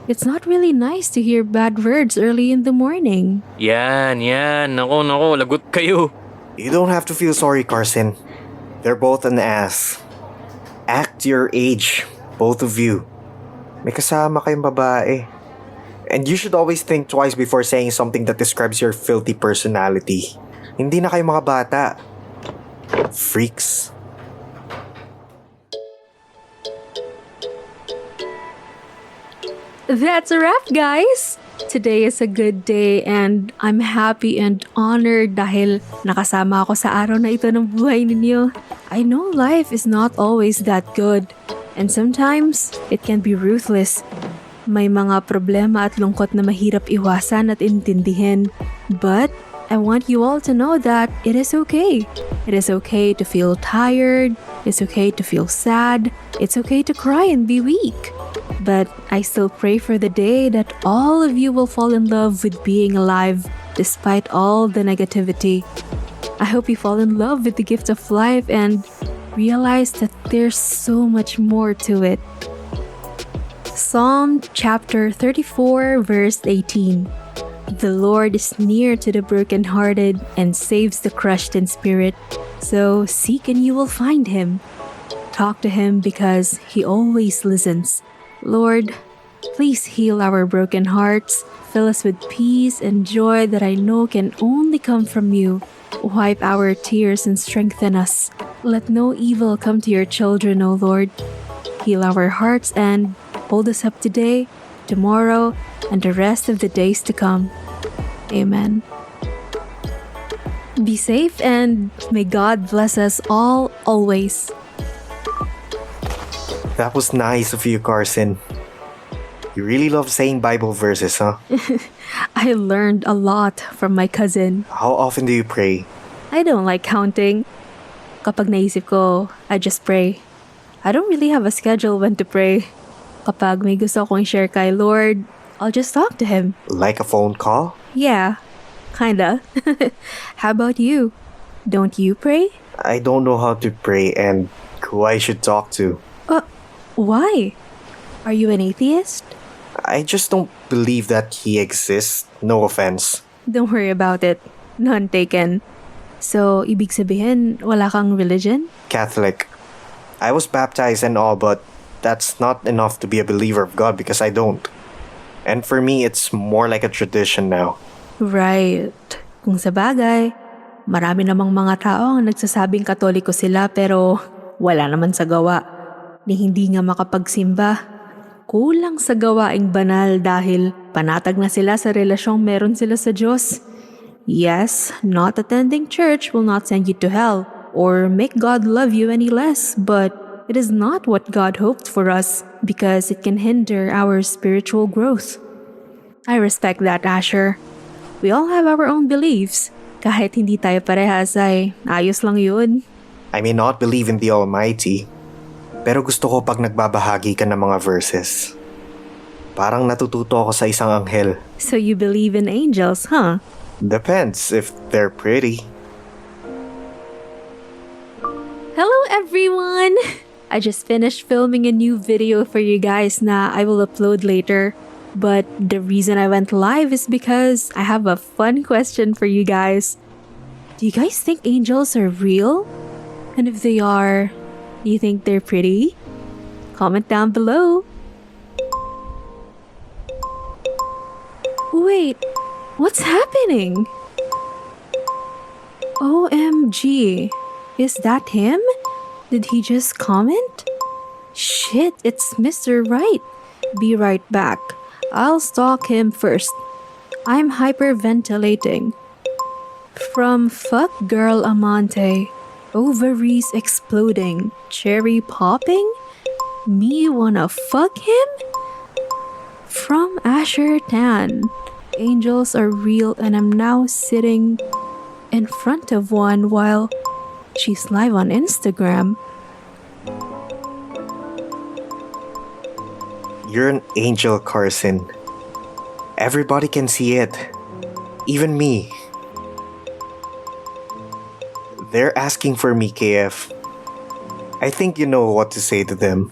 it's not really nice to hear bad words early in the morning. Yan. Nako, lagot kayo. You don't have to feel sorry, Carson. They're both an ass. Act your age, both of you. May kasama kayong babae. And you should always think twice before saying something that describes your filthy personality. Hindi na kayo mga bata. Freaks. That's a wrap, guys! Today is a good day and I'm happy and honored dahil nakasama ako sa araw na ito ng buhay ninyo. I know life is not always that good and sometimes it can be ruthless. May mga problema at lungkot na mahirap iwasan at intindihin. But I want you all to know that it is okay. It is okay to feel tired. It's okay to feel sad. It's okay to cry and be weak. But I still pray for the day that all of you will fall in love with being alive despite all the negativity. I hope you fall in love with the gift of life and realize that there's so much more to it. Psalm chapter 34, verse 18. The Lord is near to the brokenhearted and saves the crushed in spirit. So seek and you will find him. Talk to him because he always listens. Lord, please heal our broken hearts. Fill us with peace and joy that I know can only come from you. Wipe our tears and strengthen us. Let no evil come to your children, O Lord. Heal our hearts and hold us up today tomorrow, and the rest of the days to come. Amen. Be safe and may God bless us all always. That was nice of you, Carson. You really love saying Bible verses, huh? I learned a lot from my cousin. How often do you pray? I don't like counting. Kapag naisip ko, I just pray. I don't really have a schedule when to pray. Kapag may gusto akong share kay Lord, I'll just talk to Him. Like a phone call? Yeah, kinda. How about you? Don't you pray? I don't know how to pray and who I should talk to. Why? Are you an atheist? I just don't believe that he exists. No offense. Don't worry about it. None taken. So, ibig sabihin, wala kang religion? Catholic. I was baptized and all, but that's not enough to be a believer of God because I don't. And for me, it's more like a tradition now. Right. Kung sa bagay, marami namang mga tao ang nagsasabing Katoliko sila pero wala naman sa gawa. Ni hindi nga makapagsimba. Kulang sa gawaing banal dahil panatag na sila sa relasyong meron sila sa Diyos. Yes, not attending church will not send you to hell or make God love you any less, but it is not what God hoped for us because it can hinder our spiritual growth. I respect that, Asher. We all have our own beliefs. Kahit hindi tayo parehas ay ayos lang yun. I may not believe in the Almighty, pero gusto ko pag nagbabahagi ka ng mga verses. Parang natututo ako sa isang anghel. So you believe in angels, huh? Depends if they're pretty. Hello everyone! I just finished filming a new video for you guys na I will upload later. But the reason I went live is because I have a fun question for you guys. Do you guys think angels are real? And if they are, do you think they're pretty? Comment down below. Wait, what's happening? OMG, is that him? Did he just comment? Shit, it's Mr. Right. Be right back. I'll stalk him first. I'm hyperventilating. From fuck girl Amante, ovaries exploding, cherry popping, me wanna fuck him? From Asher Tan, angels are real and I'm now sitting in front of one while she's live on Instagram. You're an angel, Carson. Everybody can see it. Even me. They're asking for me, KF. I think you know what to say to them.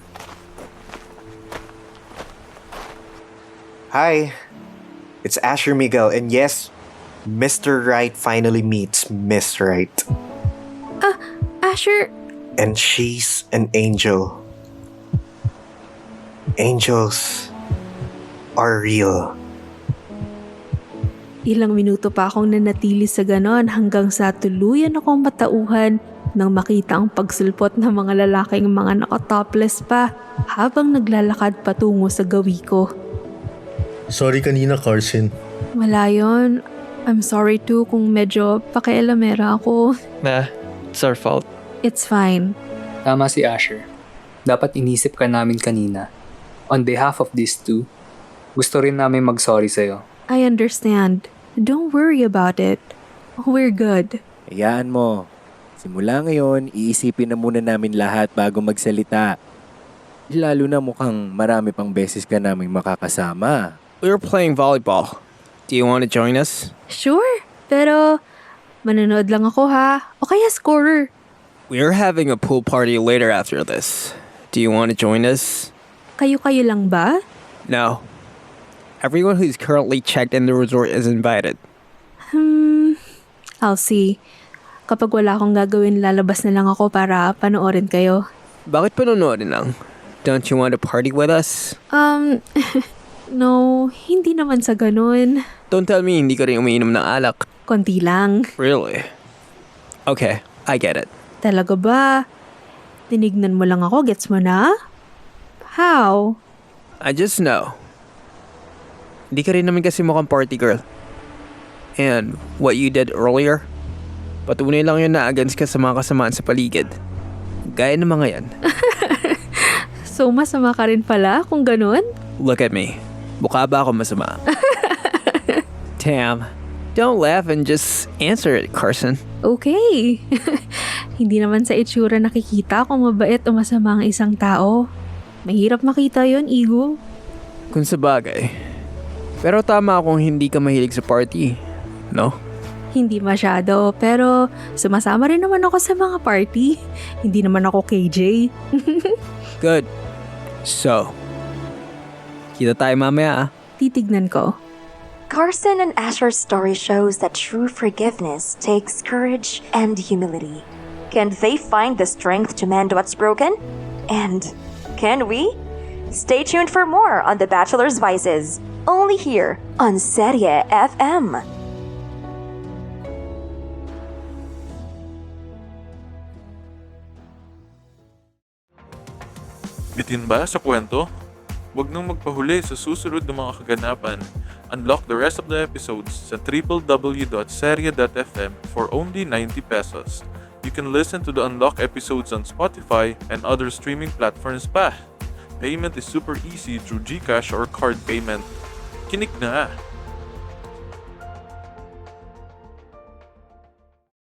Hi. It's Asher Miguel, and yes, Mr. Right finally meets Miss Right. Asher... And she's an angel. Angels are real. Ilang minuto pa akong nanatili sa ganon hanggang sa tuluyan akong matauhan nang makita ang pagsulpot ng mga lalaking mga nakatopless pa habang naglalakad patungo sa gawi ko. Sorry kanina, Carson. Wala yun. I'm sorry too kung medyo pakialamera ako. Nah, it's our fault. It's fine. Tama si Asher. Dapat inisip ka namin kanina. On behalf of these two, gusto rin namin mag-sorry sa'yo. I understand. Don't worry about it. We're good. Hayaan mo. Simula ngayon, iisipin na muna namin lahat bago magsalita. Lalo na mukhang marami pang beses ka naming makakasama. We were playing volleyball. Do you want to join us? Sure, pero manonood lang ako ha. O kaya scorer. We're having a pool party later after this. Do you want to join us? Kayo-kayo lang ba? No. Everyone who's currently checked in the resort is invited. I'll see. Kapag wala akong gagawin, lalabas na lang ako para panoorin kayo. Bakit panoorin lang? Don't you want to party with us? No, hindi naman sa ganun. Don't tell me hindi ka rin umiinom ng alak. Konti lang. Really? Okay, I get it. Talaga ba? Tinignan mo lang ako, gets mo na? How? I just know. Hindi ka rin naman kasi mukhang party girl. And what you did earlier, patunay lang yun na against ka sa mga kasamaan sa paligid. Gaya ng mga yan. So masama ka rin pala kung ganun? Look at me. Mukha ba ako masama? Damn. Don't laugh and just answer it, Carson. Okay. Hindi naman sa itsura nakikita kung mabait o masama ang isang tao. Mahirap makita yon, Igo. Kung sabagay. Pero tama kung hindi ka mahilig sa party, no? Hindi masyado, pero sumasama rin naman ako sa mga party. Hindi naman ako KJ. Good. So, kita tayo mamaya ah. Titignan ko. Carson and Asher's story shows that true forgiveness takes courage and humility. Can they find the strength to mend what's broken? And can we? Stay tuned for more on The Bachelor's Vices, only here on Serie FM. Bitin ba sa kwento? Huwag nang magpahuli sa susunod na mga kaganapan. Unlock the rest of the episodes sa www.serie.fm for only 90 pesos. You can listen to the unlocked episodes on Spotify and other streaming platforms pa. Payment is super easy through GCash or card payment. Kinig na!